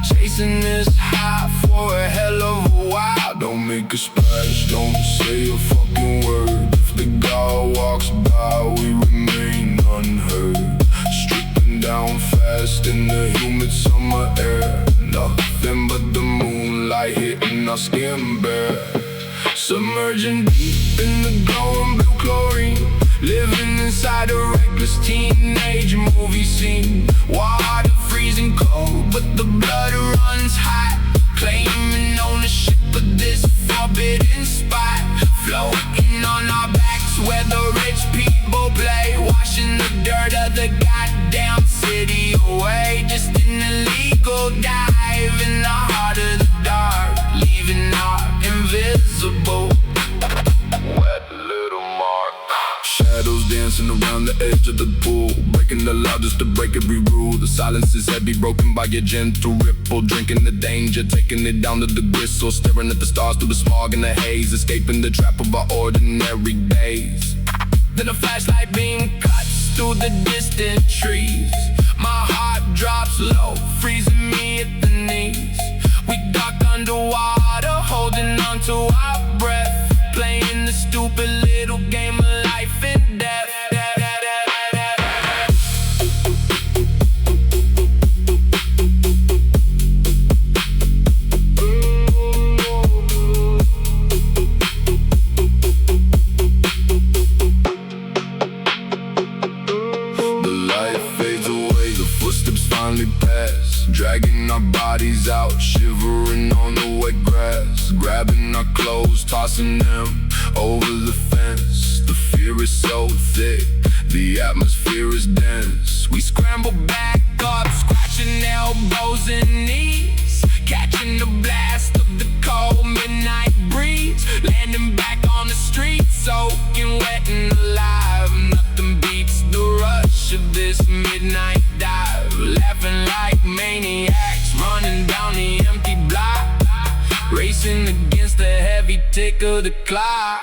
chasing this high for a hell of a while. Don't make a splash, don't say a fucking word. If the guard walks by, we remain unheard. Stripping down fast in the humid summer air, nothing but the moonlight hitting our skin bare. Submerging deep in the glowing blue chlorine, living inside a reckless teenage movie scene. Water freezing cold, but the blood runs hot, claiming ownership of this forbidden spot. Floating on our backs where the rich people play, washing the dirt of the goddamn city away. Just an illegal dive in the heart of the dark, leaving our invisible wet little mark. Shadows dancing around the edge of the pool, breaking the law just to break every rule. The silence is heavy, broken by a gentle ripple, drinking the danger, taking it down to the gristle, staring at the stars through the smog and the haze, escaping the trap of our ordinary days. Then a flashlight beam cuts through the distant trees. My heart drops low, freezing me at the knees. We duck underwater, holding on to our breath, playing the stupid little game of life and death. The light fades away, the footsteps finally pass, dragging our bodies out, shivering on the wet grass, grabbing our clothes, tossing them over the fence. The fear is so thick, the atmosphere is dense. We scramble back up, scratching elbows and knees, catching the blast of the cold midnight breeze, landing back on the street, soaking wet and alive. Nothing beats the rush of this midnight dive, laughing like maniacs, running down the empty block, racing against the heavy tick of the clock.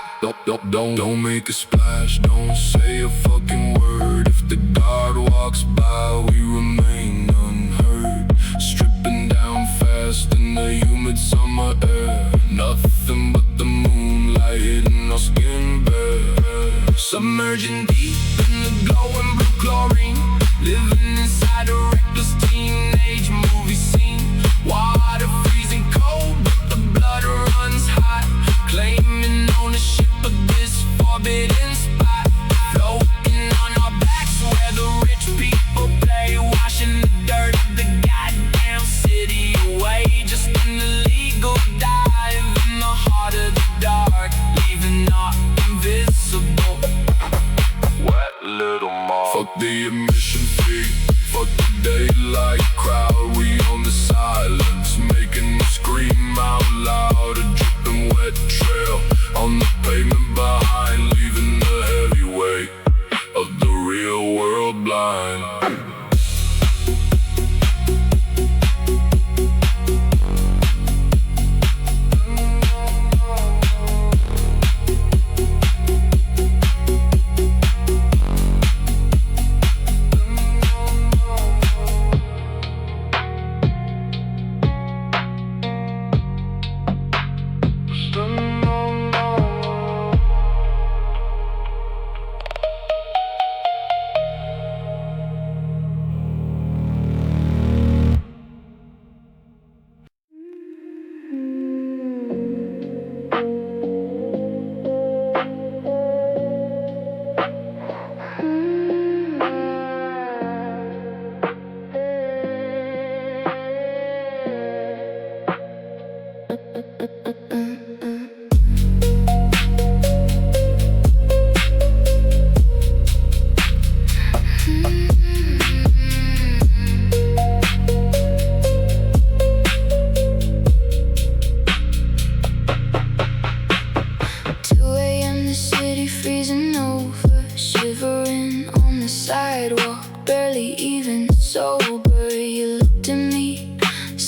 Don't make a splash, don't say a fucking word. If the guard walks by, we remain unheard. Stripping down fast in the humid summer air, nothing but the moonlight hitting our skin bare. Submerging deep in the glowing blue chlorine, living inside a reckless teenage movie scene. Water freezing cold, but the blood runs hot, claiming ownership of this forbidden spot. Floating on our backs where the rich people play, washing the dirt of the goddamn city away. Just an illegal dive in the heart of the dark, leaving our invisible wet little mark. Fuck the admission fee, fuck the daylight crowd. We on the silence, making them scream out loud. A dripping wet trail on the pavement behind, leaving the heavy weight of the real world blind.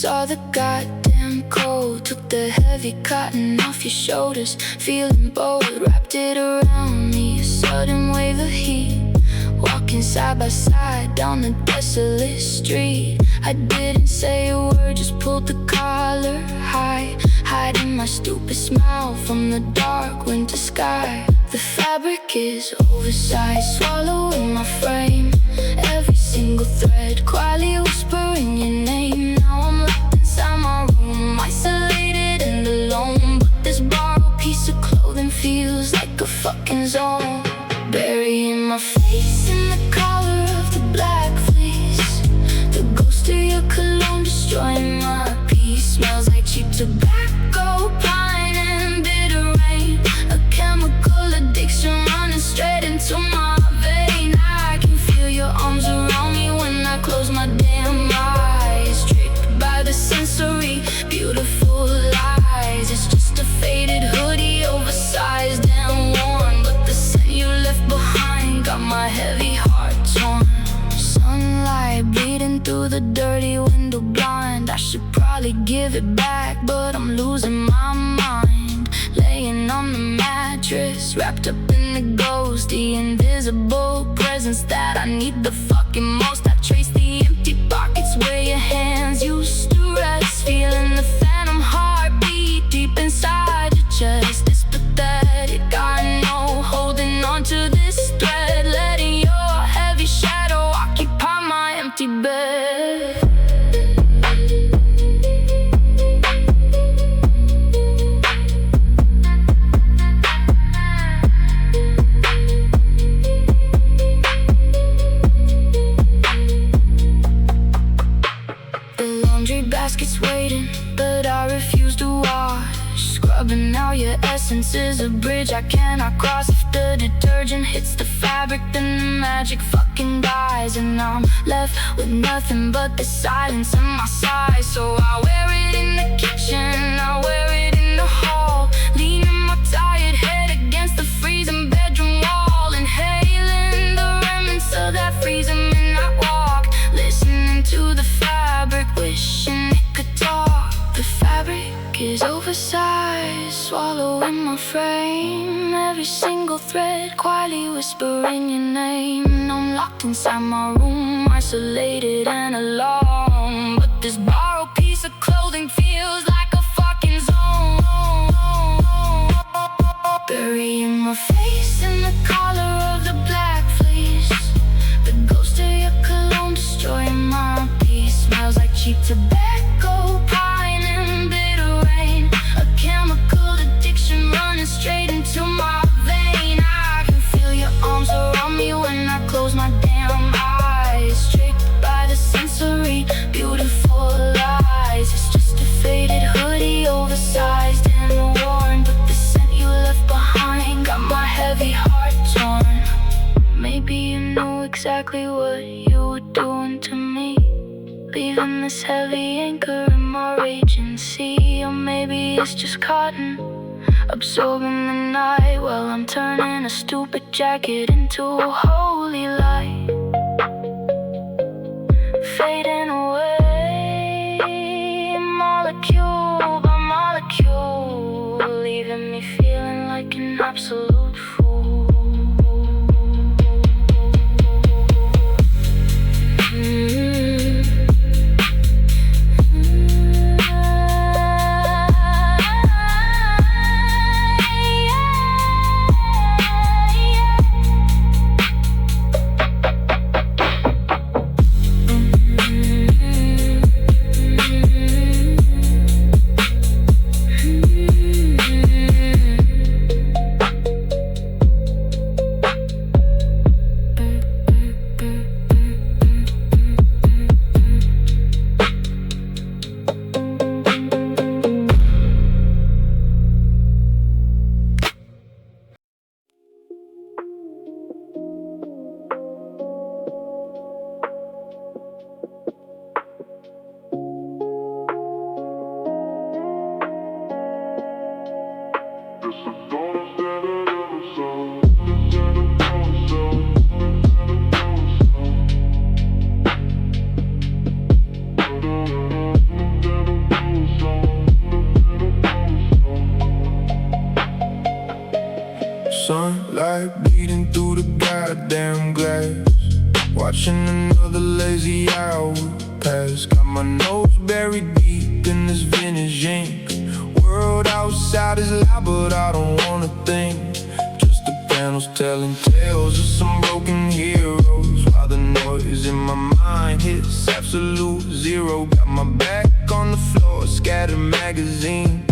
saw the goddamn cold. Took the heavy cotton off your shoulders, feeling bold. Wrapped it around me, a sudden wave of heat. Walking side by side down the desolate street. I didn't say a word, just pulled the collar high, hiding my stupid smile from the dark winter sky. The fabric is oversized, swallowing my frame. Every single thread quietly whispering your name. Now I'm locked inside my room, isolated and alone. But this borrowed piece of clothing feels like a fucking zone. Burying my face in the collar of the black fleece. The ghost of your cologne destroying my peace. Smells like cheap tobacco, pine and bitter rain. A chemical addiction running straight into my vein. I can feel your arms around me when I close my damn eyes. Tricked by the sensory, beautiful lies. It's just a faded hoodie, oversized and worn. But the scent you left behind got my heavy heart torn. Sunlight bleeding through the dirty window blind. I should probably give it back, but I'm losing my mind. Laying on the mattress, wrapped up in the ghost, the invisible presence that I need the fucking most. I trace the empty pockets where your hands used to rest, feeling the phantom heartbeat deep inside your chest. It's pathetic, I know, holding on to this thread, letting your heavy shadow occupy my empty bed. Baskets waiting, but I refuse to wash. Scrubbing out your essence is a bridge I cannot cross. If the detergent hits the fabric, then the magic fucking dies. And I'm left with nothing but the silence in my sighs. So I wear it in the kitchen, I wear it in the hall, leaning my tired head against the freezing bedroom wall, inhaling the remnants of that freezing midnight walk, listening to the fabric, wishing it could talk. The fabric is oversized, swallowing my frame. Every single thread quietly whispering your name. I'm locked inside my room, isolated and alone. But this borrowed piece of clothing feels like a fucking zone. Burying my face in the collar of the black fleece. The ghost of your cologne destroying my peace. Smells like cheap tobacco, pine and bitter rain. A chemical addiction running straight into my vein. I can feel your arms around me when I close my damn eyes. Tricked by the sensory, beautiful lies. It's just a faded hoodie, oversized and worn. But the scent you left behind got my heavy heart torn. Maybe you knew exactly what you were doing to me, leaving this heavy anchor in my raging sea. Or maybe it's just cotton, absorbing the night, while I'm turning a stupid jacket into a holy light, fading away, molecule by molecule, leaving me feeling like an absolute fool. watching another lazy hour pass. Got my nose buried deep in this vintage ink. World outside is loud, but I don't wanna think. Just the panels telling tales of some broken heroes, while the noise in my mind hits absolute zero. Got my back on the floor, scattered magazines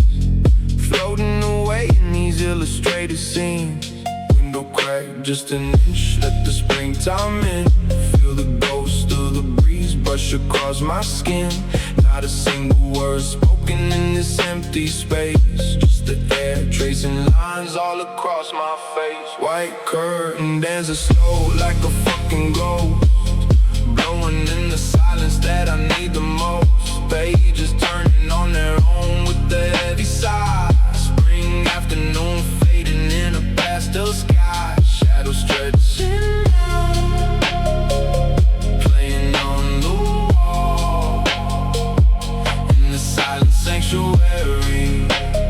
floating away in these illustrated scenes. Window crack just an inch, let the springtime in. Feel the ghost of the breeze brush across my skin. Not a single word spoken in this empty space. Just the air tracing lines all across my face. White curtain dancing slow like a fucking ghost, blowing in the silence that I need the most. Pages turning on their own with the heavy sigh. Spring afternoon fading in a pastel sky. Shadows stretching out, playing on the wall. In the silent sanctuary,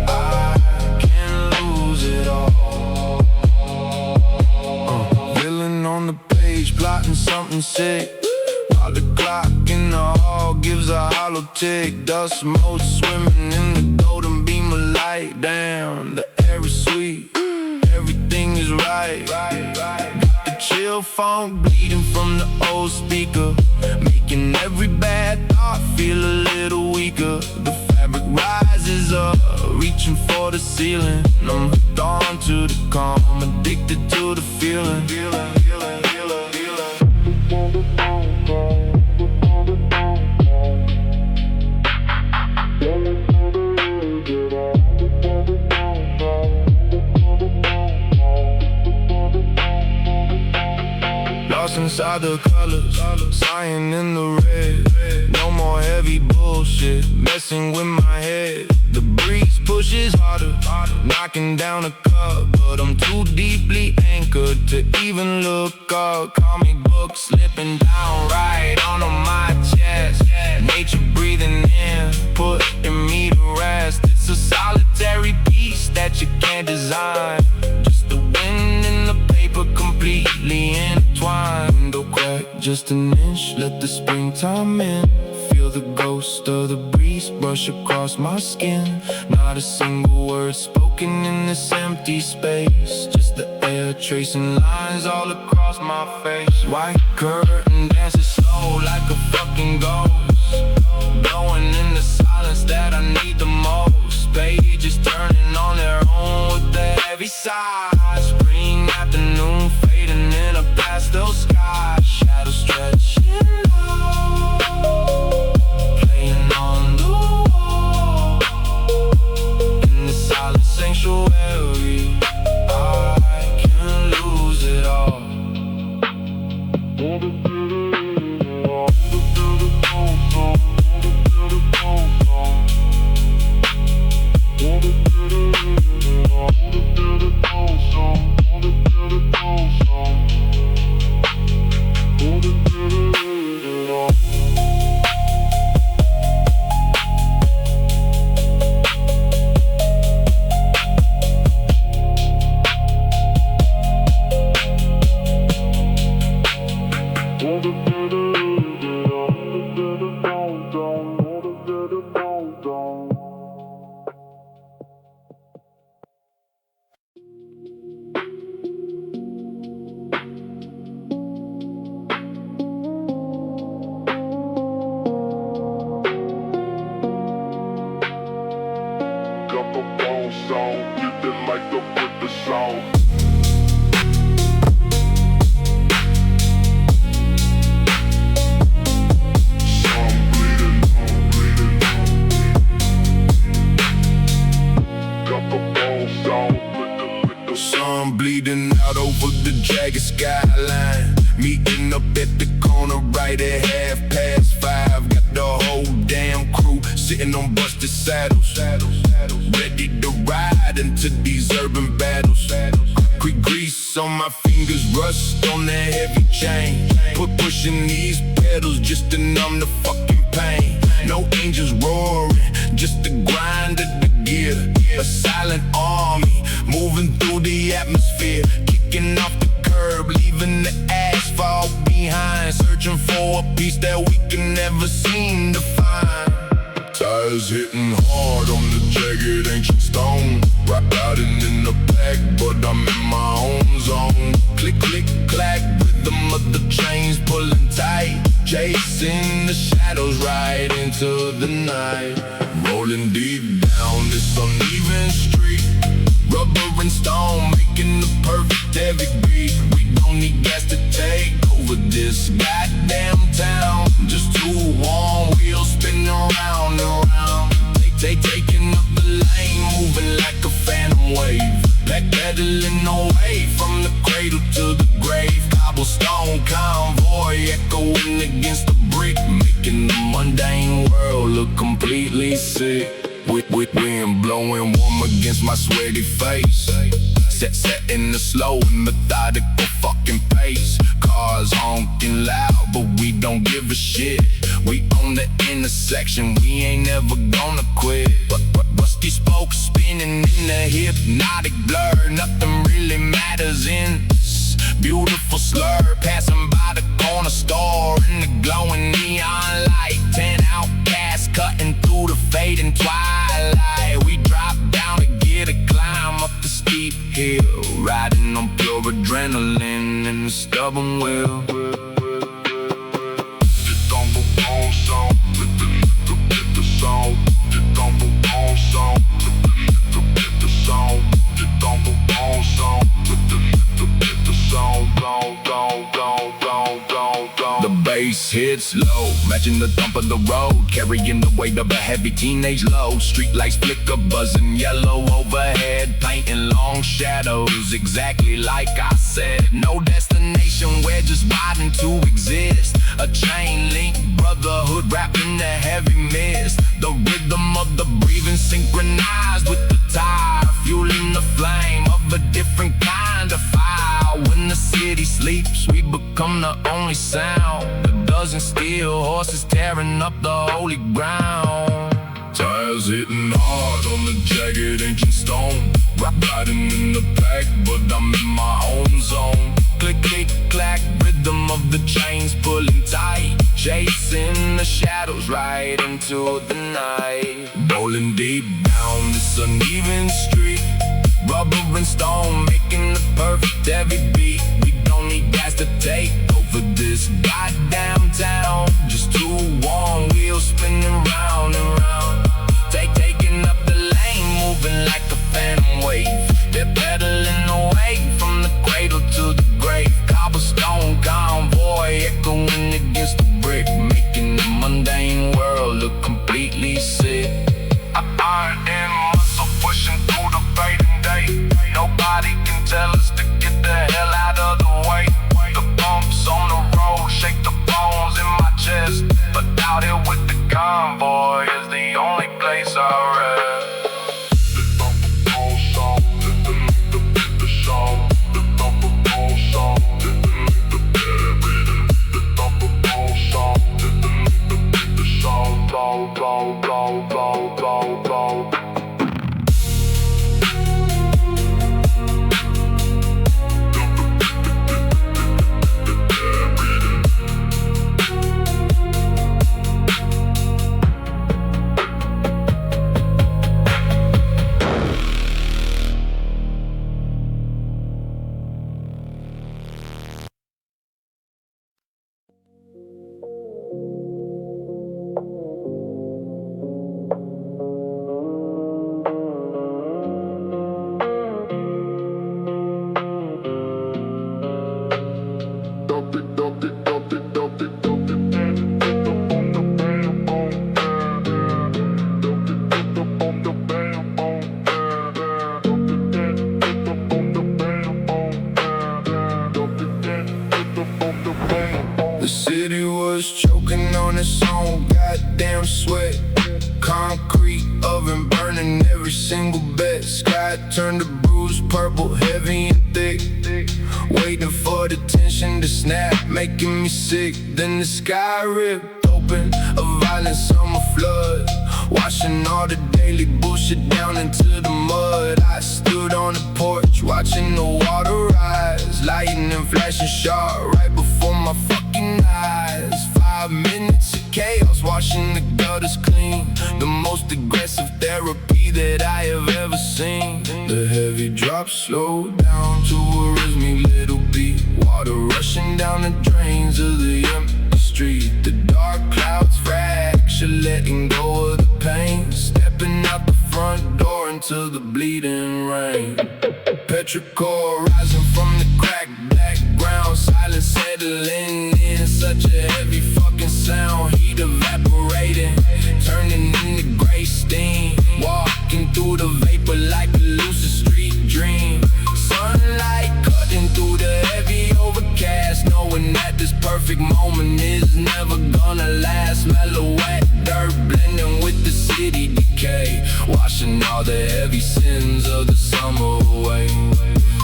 I can't lose it all. Villain on the page, plotting something sick, while the clock in the hall gives a hollow tick. Dust motes swimming in the golden beam of light. Damn, the air is sweet, everything is right. Got the chillphonk bleeding from the old speaker, making every bad thought feel a little weaker. The fabric rises up, reaching for the ceiling. I'm hooked on to the calm, addicted to the feeling. Lost inside the colors, sighing in the red. No more heavy bullshit messing with my head. The breeze pushes harder, knocking down a cup, but I'm too deeply anchored to even look up. Comic book slipping down right onto my chest. Nature breathing in, putting me to rest. It's a solitary piece that you can't design. Just the wind in the paper completely intertwined. Window crack just an inch, let the springtime in. Feel the ghost of the breeze brush across my skin. Not a single word spoken in this empty space. Just the air tracing lines all across my face. White curtain dancing slow like a fucking ghost, blowing in the silence that I need the most. Pages turning on their own with the heavy sigh. Spring afternoon fading in a pastel sky. Shadows stretching out, playing on the wall. In the silent sanctuary, I can't lose it all. Sun bleeding out over the jagged skyline. Meeting up at the corner right at 5:30. Got the whole damn crew sitting on busted saddles, ready to ride into these urban battles. Quick grease on my fingers, rust on the heavy chain. Pushing these pedals just to numb the fucking pain. No angels roaring, just the grind of the gear. A silent army moving through the atmosphere, kicking off the curb, leaving the asphalt behind. Tires hitting hard on the jagged ancient stone. Riding in the back, but I'm in my own zone. Click, click, clack, rhythm of the chains pulling tight. Chasing the shadows right into the night. Rolling deep down this uneven street. Rubber and stone making the perfect heavy beat. We don't need gas to take over this goddamn town. Just two warm wheels spinning around and around. Taking up the lane, moving like a phantom wave. Backpedaling away from the cradle to the grave. Cobblestone Convoy echoing against the brick, making the mundane world look completely sick. With wind blowing warm against my sweaty face. Set in the slow and methodical fucking pace. Cars honking loud, but we don't give a shit. We own the intersection, we ain't never gonna quit. But rusty spokes spinning in the hypnotic blur. Nothing really matters in this beautiful slur. Passing by the corner store in the glowing neon light. 10 outcasts cutting through the fading twilight. We drop down to get a climb up the steep hill. Riding on pure adrenaline in the stubborn wheel. The bass hits low, matching the thump of the road, carrying the weight of a heavy teenage load. Streetlights flicker, buzzing yellow overhead, painting long shadows, exactly like I said. No destination, we're just riding to exist. A chain link brotherhood wrapped in the heavy mist. The rhythm of the breathing synchronized with the tire, fueling the flame of a different kind of fire. When the city sleeps, we become the only sound. A dozen steel horses tearing up the holy ground. Tires hitting hard on the jagged ancient stone. Riding in the back, but I'm in my own zone. Click, click, clack, rhythm of the chains pulling tight. Chasing the shadows right into the night. Rolling deep down this uneven street. Rubber and stone making the perfect heavy beat. We don't need gas to take over this goddamn town. Just two warm wheels spinning round and round. Taking up the lane, moving like a phantom wave. They're pedaling away from the cradle to the grave. Cobblestone Convoy echoing against the brick, making the mundane world look completely sick. Iron in muscle pushing through the fading day. Nobody can tell us to get the hell out of the way. The bumps on the road shake the bones in my chest, but out here with the convoy is the only place I rest. The city was choking on its own goddamn sweat. Concrete oven burning every single bed. Sky turned to bruised purple, heavy and thick. Waiting for the tension to snap, making me sick. Then the sky ripped open, a violent summer flood, washing all the daily bullshit down into the mud. I stood on the porch, watching the water rise, lightning flashing sharp right before my fucking eyes. 5 minutes of chaos, washing the guts. smelled as clean. The most aggressive therapy that I have ever seen. The heavy drops slow down to a rhythmic little beat. Water rushing down the drains of the empty street. The dark clouds fracture, letting go of the pain. Stepping out the front door into the bleeding rain. Petrichor rising from the cracked black ground. Silence settling in, such a heavy fucking sound. Heat evaporating, turning into gray steam. Walking through the vapor like a lucid street dream. Sunlight cutting through the heavy overcast, knowing that this perfect moment is never gonna last. Mellow wet dirt blending with the city decay, washing all the heavy sins of the summer away.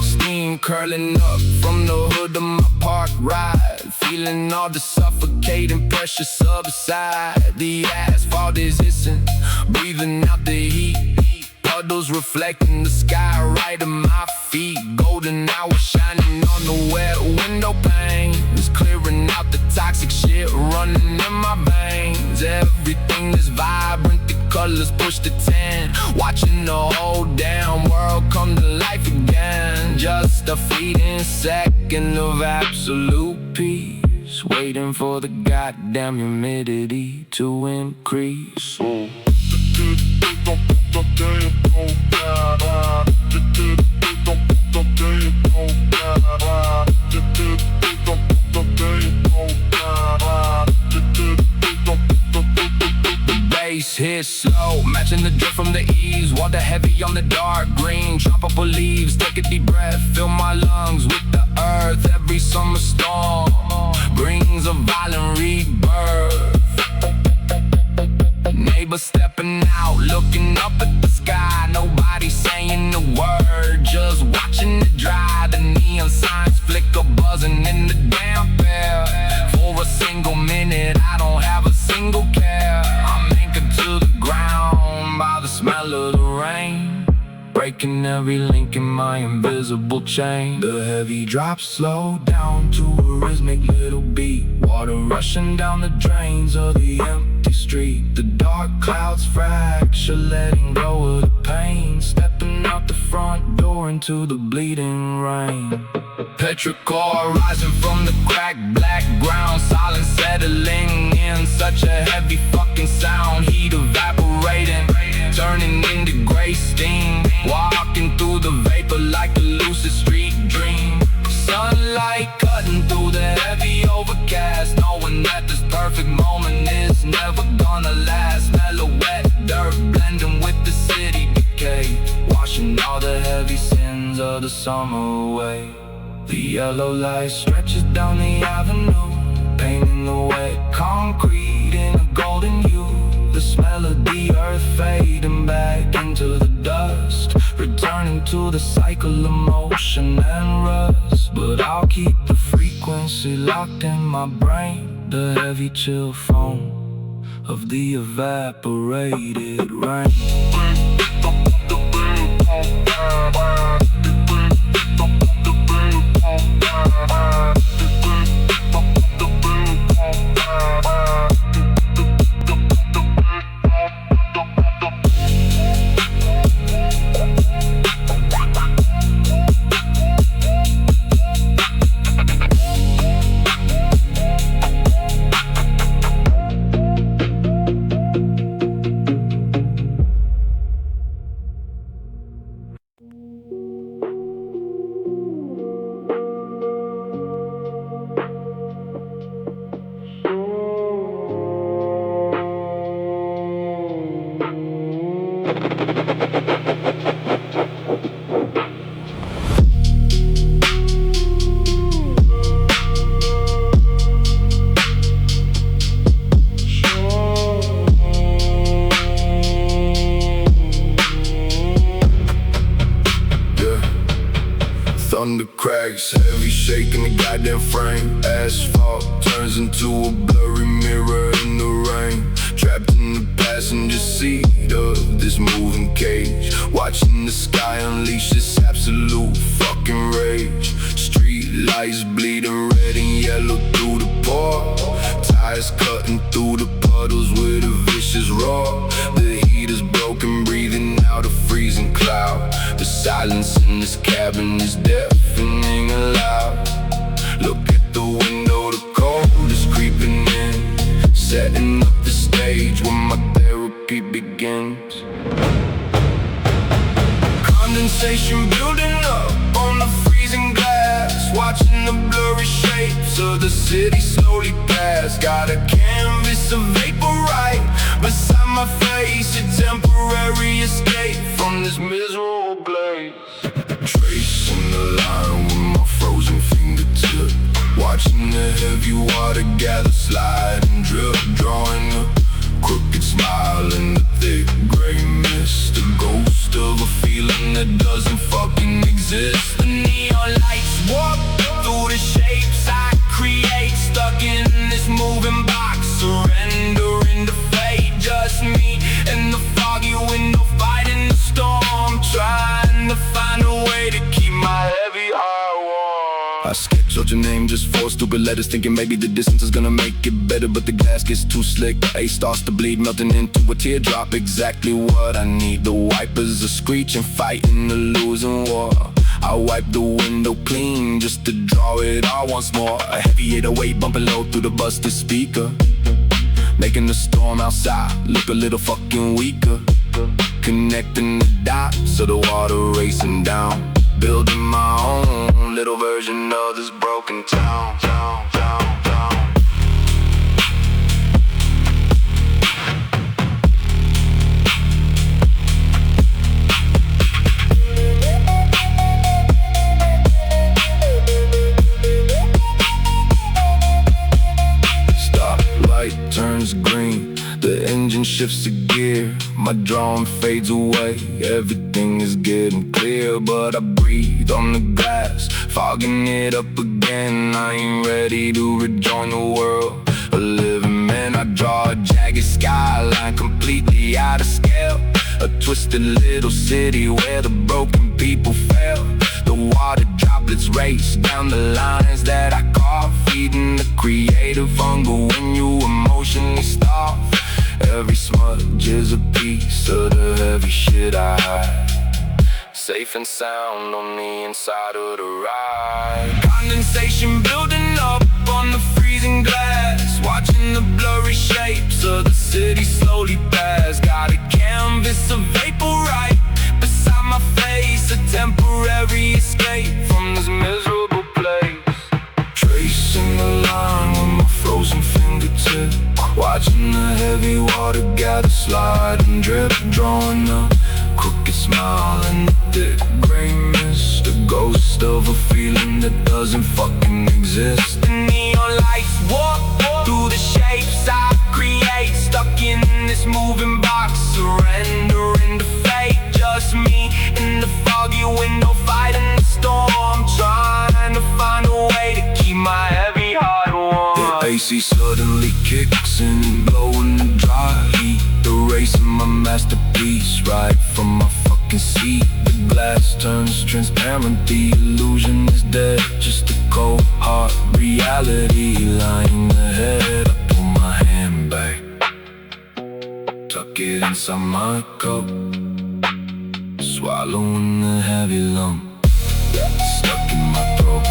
Steam curling up from the hood of my park ride, feeling all the suffocating pressure subside. The asphalt is hissing, breathing out the heat. Puddles reflecting the sky right at my feet. Golden hour shining on the wet window panes, clearing out the toxic shit running in my veins. Everything is vibrant, the colors push to 10. Watching the whole damn world come to life again. Just a fleeting second of absolute peace, waiting for the goddamn humidity to increase. Bass hits slow, matching the drip from the eaves. Water heavy on the dark green. Tropical leaves, take a deep breath. Fill my lungs with the earth. Every summer storm brings a violent rebirth. Neighbors stepping out, looking up at the sky. Nobody saying a word, just watching it dry. The neon signs flicker, buzzing in the damp air. For a single minute, I don't have a single care. I'm anchored to the ground by the smell of the rain, breaking every link in my invisible chain. The heavy drops slow down to a rhythmic little beat. Water rushing down the drains of the empty street. The dark clouds fracture, letting go of the pain. Stepping out the front door into the bleeding rain. Petrichor rising from the cracked black ground. Silence settling in, such a heavy fucking sound. Heat evaporating, turning into gray steam. Walking through the vapor like a lucid street dream. Sunlight cutting through the heavy overcast, knowing that this perfect moment is never gonna last. Mellow wet dirt blending with the city decay, washing all the heavy sins of the summer away. The yellow light stretches down the avenue, painting the wet concrete in a golden hue. The smell of the earth fading back into the dust, returning to the cycle of motion and rust. But I'll keep the frequency locked in my brain, the heavy chill phone of the evaporated rain. Thunder cracks, heavy shaking the goddamn frame. Asphalt turns into a blurry mirror in the rain. Trapped in the passenger seat of this moving cage, watching the sky unleash this absolute fucking rage. Street lights bleeding red and yellow through the park, tires cutting through the puddles with a vicious door. The heat is broken, breathing out a freezing cloud. The silence in this cabin is deafening loud. Look at the window, the cold is creeping in, setting up the stage where my therapy begins. Condensation building up on the freezing glass, watching the blurry shapes of the city slowly pass. Got a canvas of vapor right beside my face, a temporary escape from this miserable place. Tracing the line with my frozen fingertip, watching the heavy water gather, slide and drip, drawing a crooked smile in the thick gray mist, a ghost of a feeling that doesn't fucking exist. The neon lights warp through the shapes I create, stuck in this moving box, surrendering to fate. Just me and the foggy window, fighting the storm, trying to find a way to keep my heavy heart warm. I sketch out your name, just 4 stupid letters, thinking maybe the distance is gonna make it better, but the glass gets too slick. The ace starts to bleed, melting into a teardrop. Exactly what I need. The wipers are screeching, fighting the losing war. I wipe the window clean just to draw it out once more. A heavy 808 bumping low through the busted speaker, making the storm outside look a little fucking weaker. Connecting the dots of the water racing down, building my own little version of this broken town. Stoplight turns green, the engine shifts a gear, my drawing fades away, everything is getting clear. But I breathe on the glass, fogging it up again. I ain't ready to rejoin the world, a living man. I draw a jagged skyline, completely out of scale, a twisted little city where the broken people fail. The water droplets race down the lines that I carve, feeding the creative hunger when you emotionally starve. Every smudge is a piece of the heavy shit I hide, safe and sound on the inside of the ride. Condensation building up on the freezing glass, watching the blurry shapes of the city slowly pass. Got a canvas of vapor right beside my face, a temporary escape from this miserable place. Tracing the line with my frozen fingertip, watching the heavy water gather, slide and drip, drawing a crooked smile in the thick gray mist, a ghost of a feeling that doesn't fucking exist. The neon lights warp through the shapes I create, stuck in this moving box, surrendering to fate. Just me in the foggy window, fighting the storm, trying to find a way to keep my heavy heart warm. The AC suddenly kicks in, blowing the dry heat, erasing my masterpiece right from my fucking seat. The glass turns transparent, the illusion is dead, just a cold hard reality lying ahead. I pull my hand back, tuck it inside my coat, swallowing the heavy lump stuck in my throat.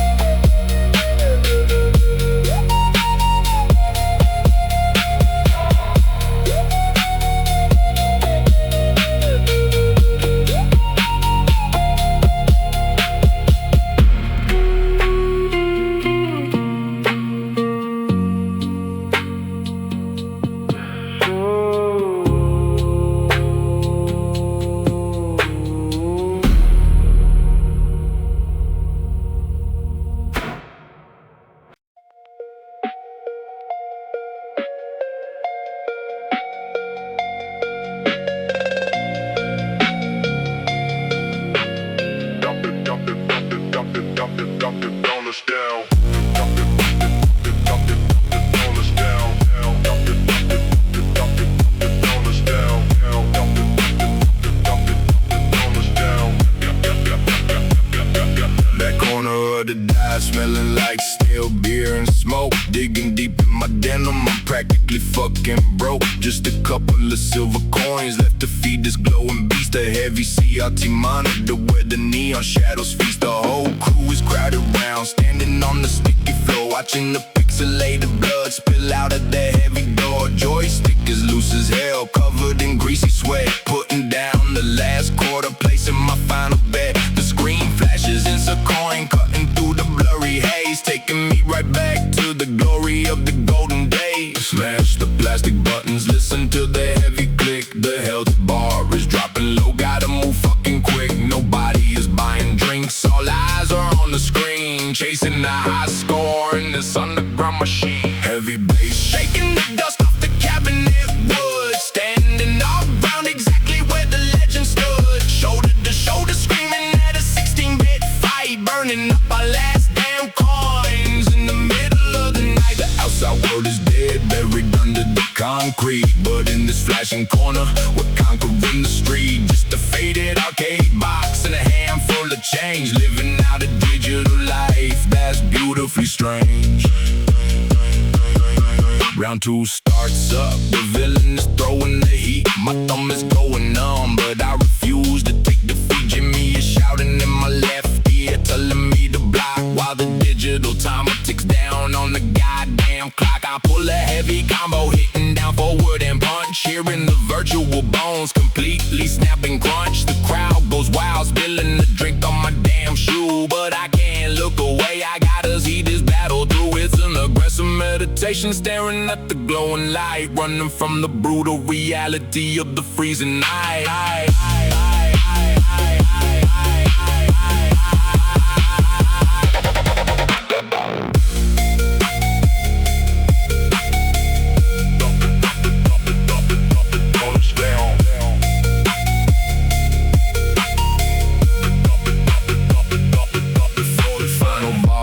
of silver coins left to feed this glowing beast. A heavy CRT monitor where the neon shadows feast. The whole crew is crowded round, standing on the sticky floor, watching the pixelated blood spill out of the heavy door. Joystick is loose as hell, covered in greasy sweat. Putting down the last quarter, placing my final bet. The screen flashes in coin, cutting through the blurry haze, taking me right back to the glory of the golden days. Smash the plastic buttons, listen to the heavy click. The health bar is dropping low, gotta move fucking quick. Nobody is buying drinks, all eyes are on the screen, chasing the high score in this underground machine. Heavy bass shaking the dust off the cabinet wood, standing all around exactly where the legend stood. Shoulder to shoulder, screaming at a 16-bit fight, burning up our last damn coins in the middle of the night. The outside world is dead, buried under the concrete, but in this flashing corner, we're conquering the street. Just a faded arcade box and a handful of change, living out a digital life that's beautifully strange. Round two starts up, the villain is throwing the heat. My thumb is going numb, but I refuse to take defeat. Jimmy is shouting in my left ear, telling me to block, while the digital timer ticks down on the goddamn clock. I pull a heavy combo, hitting down forward and punch, hearing the virtual bones completely snap and crunch. The crowd goes wild, spilling the drink on my damn shoe, but I can't look away, I gotta see this battle through. It's an aggressive meditation, staring at the glowing light, running from the brutal reality of the freezing night.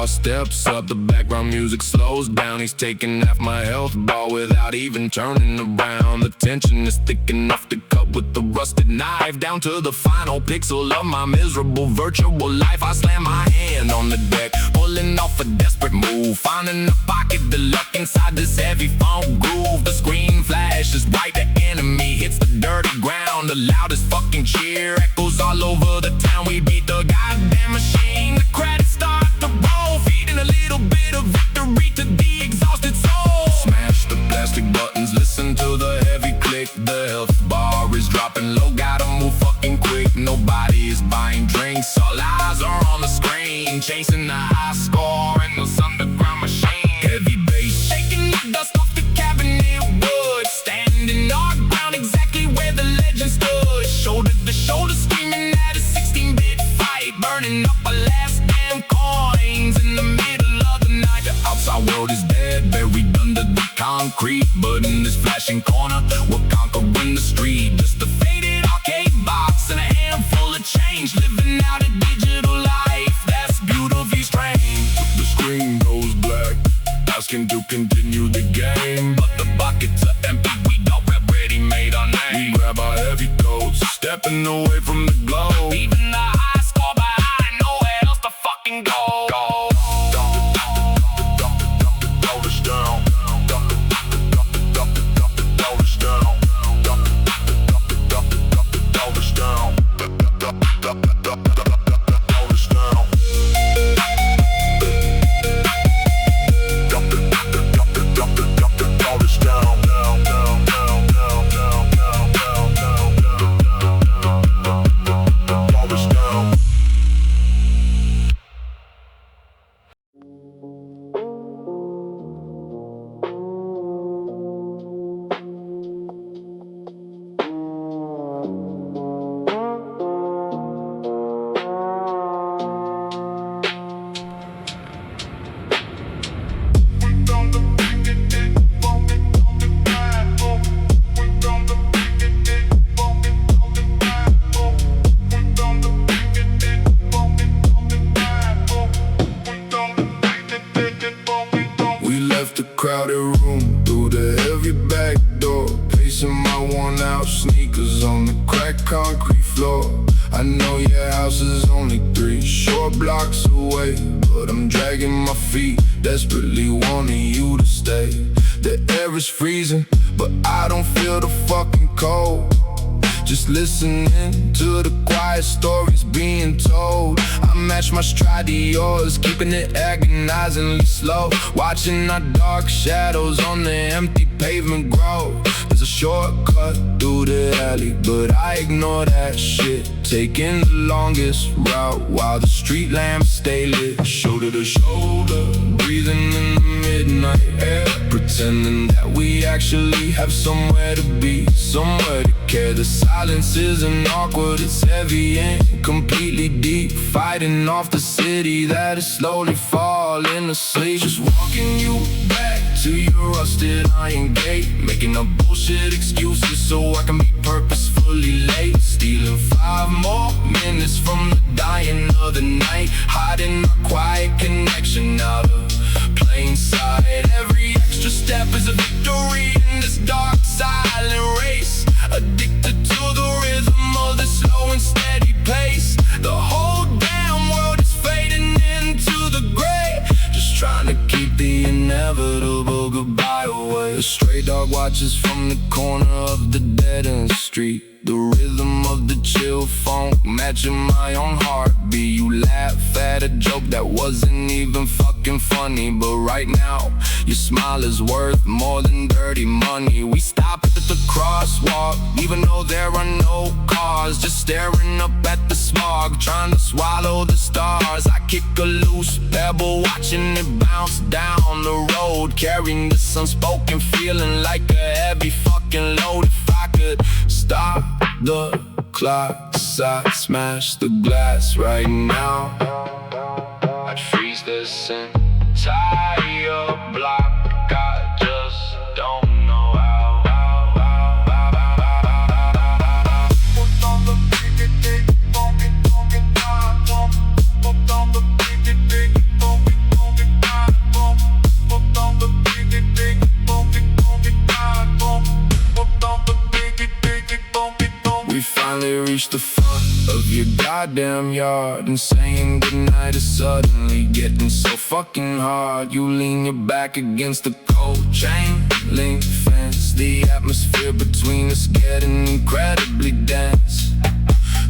Steps up, the background music slows down. He's taking half my health bar without even turning around. The tension is thick enough to cut with the rusted knife, down to the final pixel of my miserable virtual life. I slam my hand on the deck, pulling off a desperate move, finding a pocket to luck inside this heavy funk groove. The screen flashes bright, the enemy hits the dirty ground. The loudest fucking cheer echoes all over the town. We beat the goddamn machine, the credits start to roll, feeding a little bit of victory to the exhausted soul. Smash the plastic buttons, listen to the heavy click. The health bar is dropping low, gotta move fucking quick. Nobody is buying drinks, all eyes are on the screen, chasing the high score in this underground machine. Heavy bass shaking the dust off the cabinet wood, standing our ground exactly where the legend stood. Shoulder to shoulder, screaming at a 16-bit fight, burning up our last damn coins in the middle of the night. The outside world is dead, buried under the concrete, but in this flashing corner, we're conquering the street. Just a faded arcade box and a handful of change, living out a digital life that's beautifully strange. The screen goes black, asking to continue the game, but the buckets are empty, we already made our name. We grab our heavy coats, stepping away from the glow, leaving the high score behind, nowhere else to fucking go. Down. worn out sneakers on the cracked concrete floor. I know your house is only 3 short blocks away, but I'm dragging my feet, desperately wanting you to stay. The air is freezing, but I don't feel the fucking cold. Just listening to the quiet stories being told. I match my stride to yours, keeping it agonizingly slow. Watching our dark shadows on the empty pavement grow. There's a shortcut through the alley, but I ignore that shit. Taking the longest route while the street lamps stay lit. Shoulder to shoulder, breathing in the midnight air, pretending that we actually have somewhere to be, somewhere to care. The silence isn't awkward, it's heavy and completely deep. Fighting off the city that is slowly falling asleep. Just walking you back to your rusted iron gate, making up bullshit excuses so I can be purposefully late. Stealing 5 more minutes from the dying of the night, hiding our quiet connection out of plain sight. Every extra step is a victory in this dark silent race. Addicted to the rhythm of the slow and steady pace. The whole damn world is fading into the gray, just trying to keep the inevitable goodbye away. A stray dog watches from the corner of the dead-end street. The rhythm of the chill phonk matching my own heartbeat. You laugh at a joke that wasn't even fucking funny, but right now your smile is worth more than dirty money. We stop at the crosswalk, even though there are no cars, just staring up at the smog, trying to swallow the stars. I kick a loose pebble, watching it bounce down the road, carrying this unspoken feeling like a heavy fucking load. If I could stop the clock, I'd smash the glass right now. I'd freeze this entire block. I just don't know how. We finally reached the front of your goddamn yard, and saying goodnight is suddenly getting so fucking hard. You lean your back against the cold chain link fence, the atmosphere between us getting incredibly dense.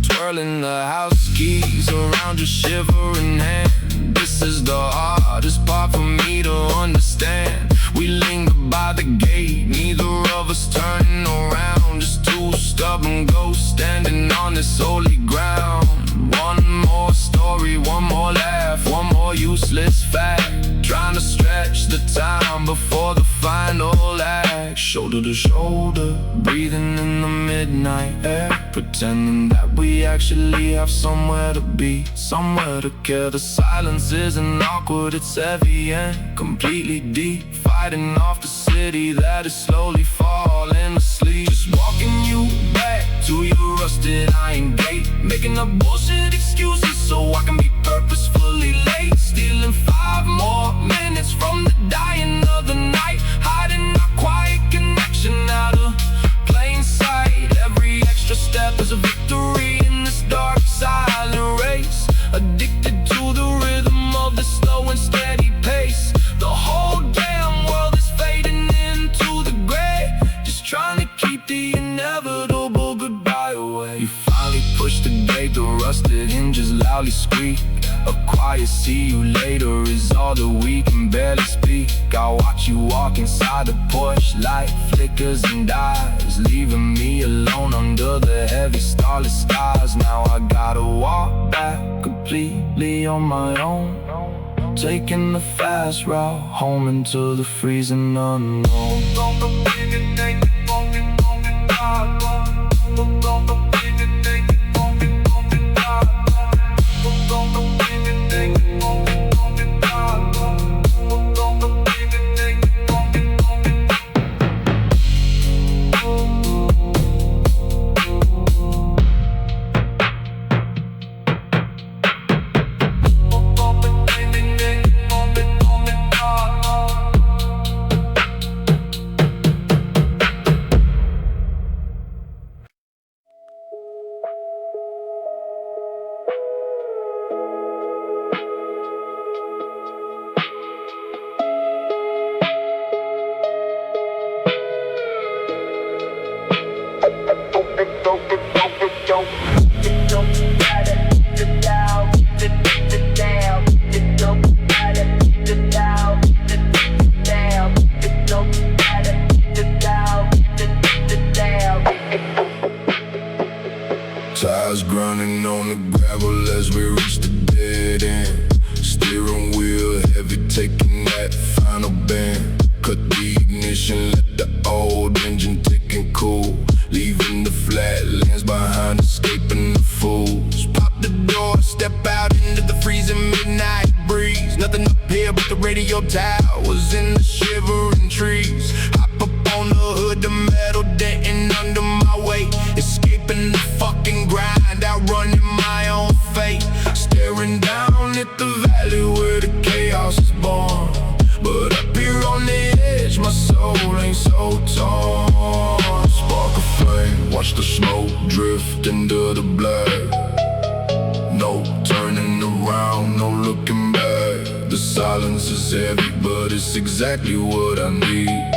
Twirling the house keys around your shivering hand. This is the hardest part for me to understand. We linger by the gate, neither of us turning around, just 2 stubborn ghosts standing on this holy ground. One more story, one more laugh, one more useless fact, trying to stretch the time before the final act. Shoulder to shoulder, breathing in the midnight air, pretending that we actually have somewhere to be, somewhere to care. The silence isn't awkward, it's heavy and completely deep. Fighting off the city that is slowly falling asleep. Just walking you back to your rusted iron gate, making up bullshit excuses so I can be purposefully late. Stealing 5 more minutes from the dying of the night, hiding our quiet connection out of plain sight. Every extra step is a victory in this dark silent race. Addicted to the rhythm of the slow and steady pace. The whole damn world is fading into the gray, just trying to keep the inevitable goodbye away. You finally push the gate, the rusted hinges loudly squeak. A quiet see you later is all that we can barely speak. I watch you walk inside the porch, light flickers and dies, leaving me alone under the heavy starless skies. Now I gotta walk back completely on my own, taking the fast route home into the freezing unknown. Tires grinding on the gravel as we reach the dead end. Steering wheel heavy, taking that final bend. Cut the ignition, let the old engine tick and cool. Leaving the flatlands behind, escaping the fools. Pop the door, step out into the freezing midnight breeze. Nothing up here but the radio towers and the shivering trees. Hop up on the hood, the metal denting under my weight. Escaping the fucking grind, outrunning my own fate. Staring down at the valley where the chaos is born. But up here on the edge, my soul ain't so torn. Spark a flame, watch the smoke drift into the black. No turning around, no looking back. The silence is heavy, but it's exactly what I need.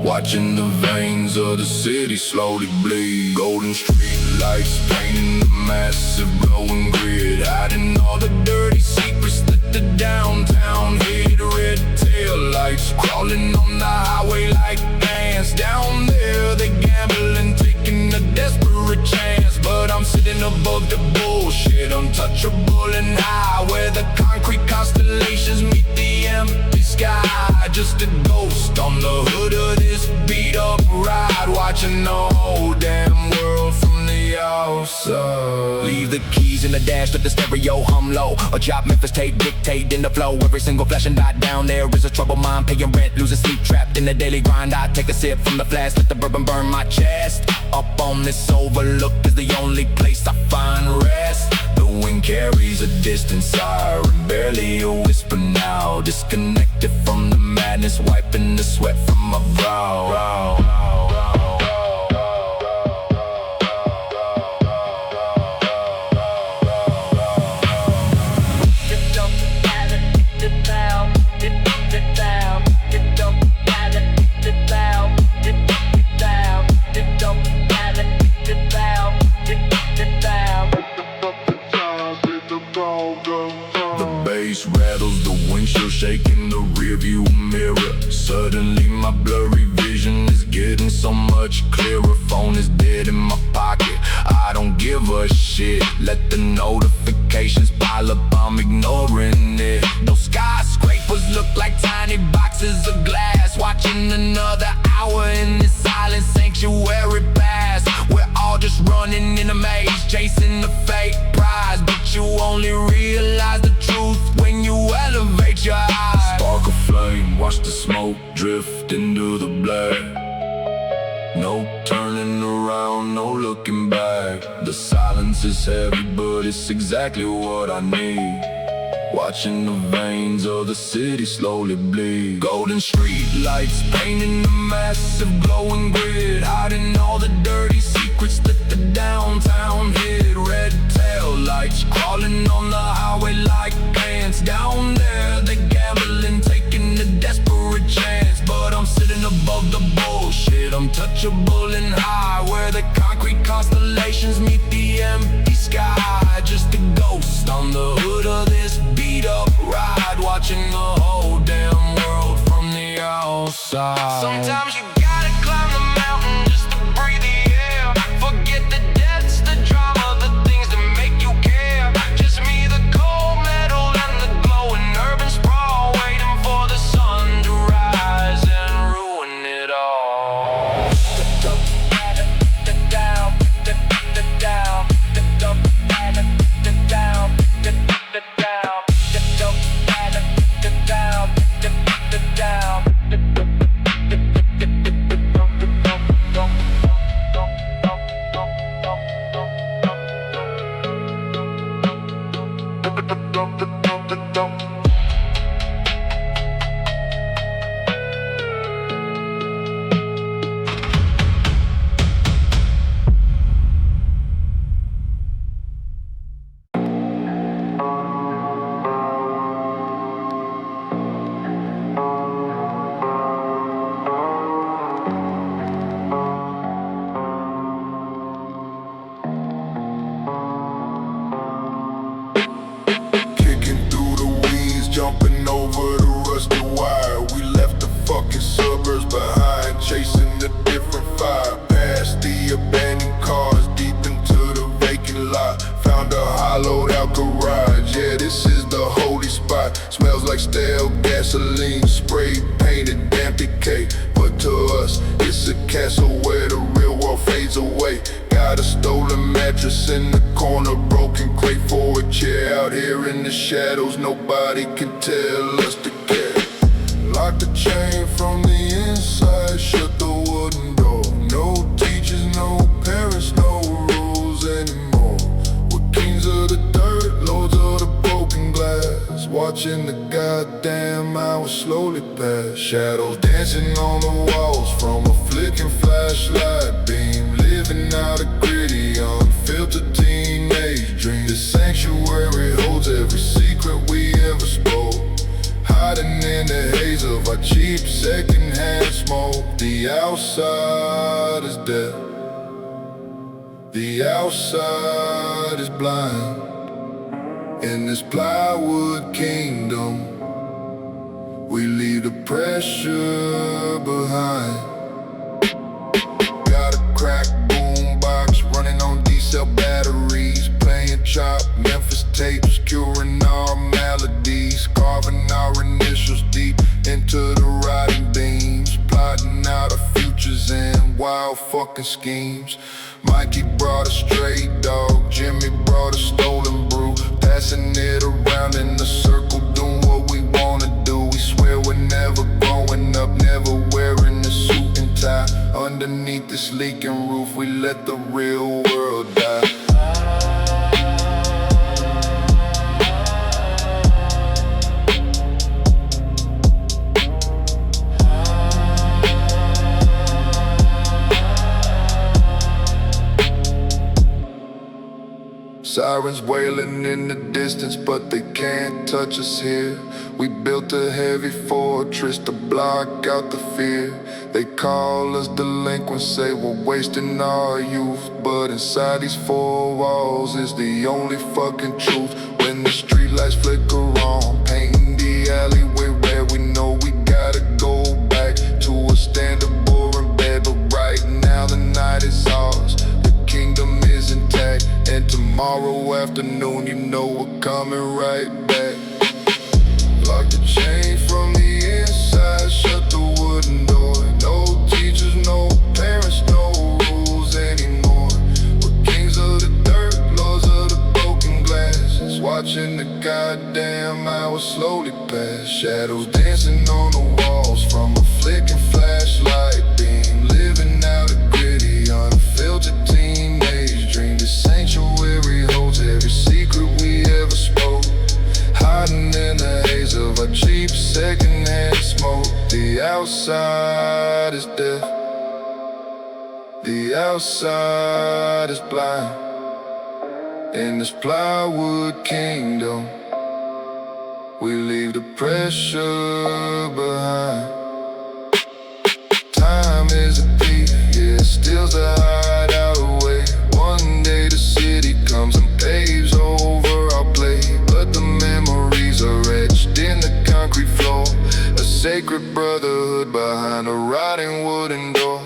Watching the veins of the city slowly bleed. Golden street lights painting the massive glowing grid, hiding all the dirty secrets that the downtown hid. Red tail lights crawling on the highway like ants. Down there they gambling, taking a desperate chance. But I'm sitting above the bullshit, untouchable and high, where the concrete constellations meet the empty sky. Just a ghost on the hood of this beat up ride, watching the whole damn world from the outside. Leave the keys in the dash, let the stereo hum low. A job Memphis tape dictating the flow. Every single flashing dot down there is a troubled mind, paying rent, losing sleep, trapped in the daily grind. I take a sip from the flask, let the bourbon burn my chest. Up on this overlook is the only place I find rest. The wind carries a distant siren, barely a whisper now. Disconnected from the madness, wiping the sweat from my brow. Rattles, the windshield shaking the rearview mirror. Suddenly my blurry vision is getting so much clearer. Phone is dead in my pocket, I don't give a shit. Let the notifications pile up, I'm ignoring it. Those skyscrapers look like tiny boxes of glass. Watching another hour in this silent sanctuary pass. We're all just running in a maze, chasing the fake prize. But you only realize the truth when you elevate your eyes. Spark a flame, watch the smoke drift into the black. No turning around, no looking back. The silence is heavy, but it's exactly what I need. Watching the veins of the city slowly bleed. Golden street lights painting the massive glowing grid, hiding all the dirty secrets that the downtown hid. Red tail lights crawling on the highway like ants. Down there they gambling, taking a desperate chance. But I'm sitting above the bullshit, untouchable and high, where the concrete constellations meet the empty sky. Just a ghost on the hood of this beat up ride, watching the whole damn world from the outside. Sometimes you gotta climb the mountain just to breathe the air. Forget the debts, the drama, the things that make you care. Just me, the cold metal, and the glowing urban sprawl, waiting for the sun to rise and ruin it all. out garage. Yeah, this is the holy spot. Smells like stale gasoline, spray painted, damn decay. But to us, it's a castle where the real world fades away. Got a stolen mattress in the corner, broken crate for a chair. Out here in the shadows, nobody can tell us to care. Lock the chain from the inside, shut the wooden door. No teachers, no parents, no rules anymore. We're kings of the dirt, lords of the broken glass. Watching the goddamn hours slowly pass. Shadows dancing on the walls from a flicking flashlight beam. Living out a gritty, unfiltered teenage dream. The sanctuary holds every secret we ever spoke, hiding in the haze of our cheap secondhand smoke. The outside is death, the outside is blind. In this plywood kingdom, we leave the pressure behind. Got a crack boombox running on D-cell batteries, playing chop Memphis tapes, curing our melodies, carving our initials deep into the rotting beams, plotting out our futures and wild fucking schemes. Mikey brought a stray dog, Jimmy brought a stolen brew, passing it around in a circle, doing what we wanna do. We swear we're never growing up, never wearing a suit and tie. Underneath this leaking roof, we let the real world die. Sirens wailing in the distance, but they can't touch us here. We built a heavy fortress to block out the fear. They call us delinquents, say we're wasting our youth, but inside these four walls is the only fucking truth. When the streetlights flicker on, painting the alleyway red, we know we gotta go back to a standard boring bed. But right now the night is ours, the kingdom is intact, and tomorrow afternoon, you know we're coming right back. Lock the chain from the inside, shut the wooden door. No teachers, no parents, no rules anymore. We're kings of the dirt, lords of the broken glasses. Watching the goddamn hours slowly pass. Shadows dancing on the walls from a flicking flashlight beam. Living out a gritty, unfiltered teenage dream. The sanctuary holds every secret we ever spoke, hiding in the haze of our cheap secondhand smoke. The outside is death, the outside is blind. In this plywood kingdom, we leave the pressure behind. Time is a thief, yeah, it steals the hideout away. One day the city comes and paves over our plate, but the memories are etched in the concrete floor. A sacred brotherhood behind a rotting wooden door.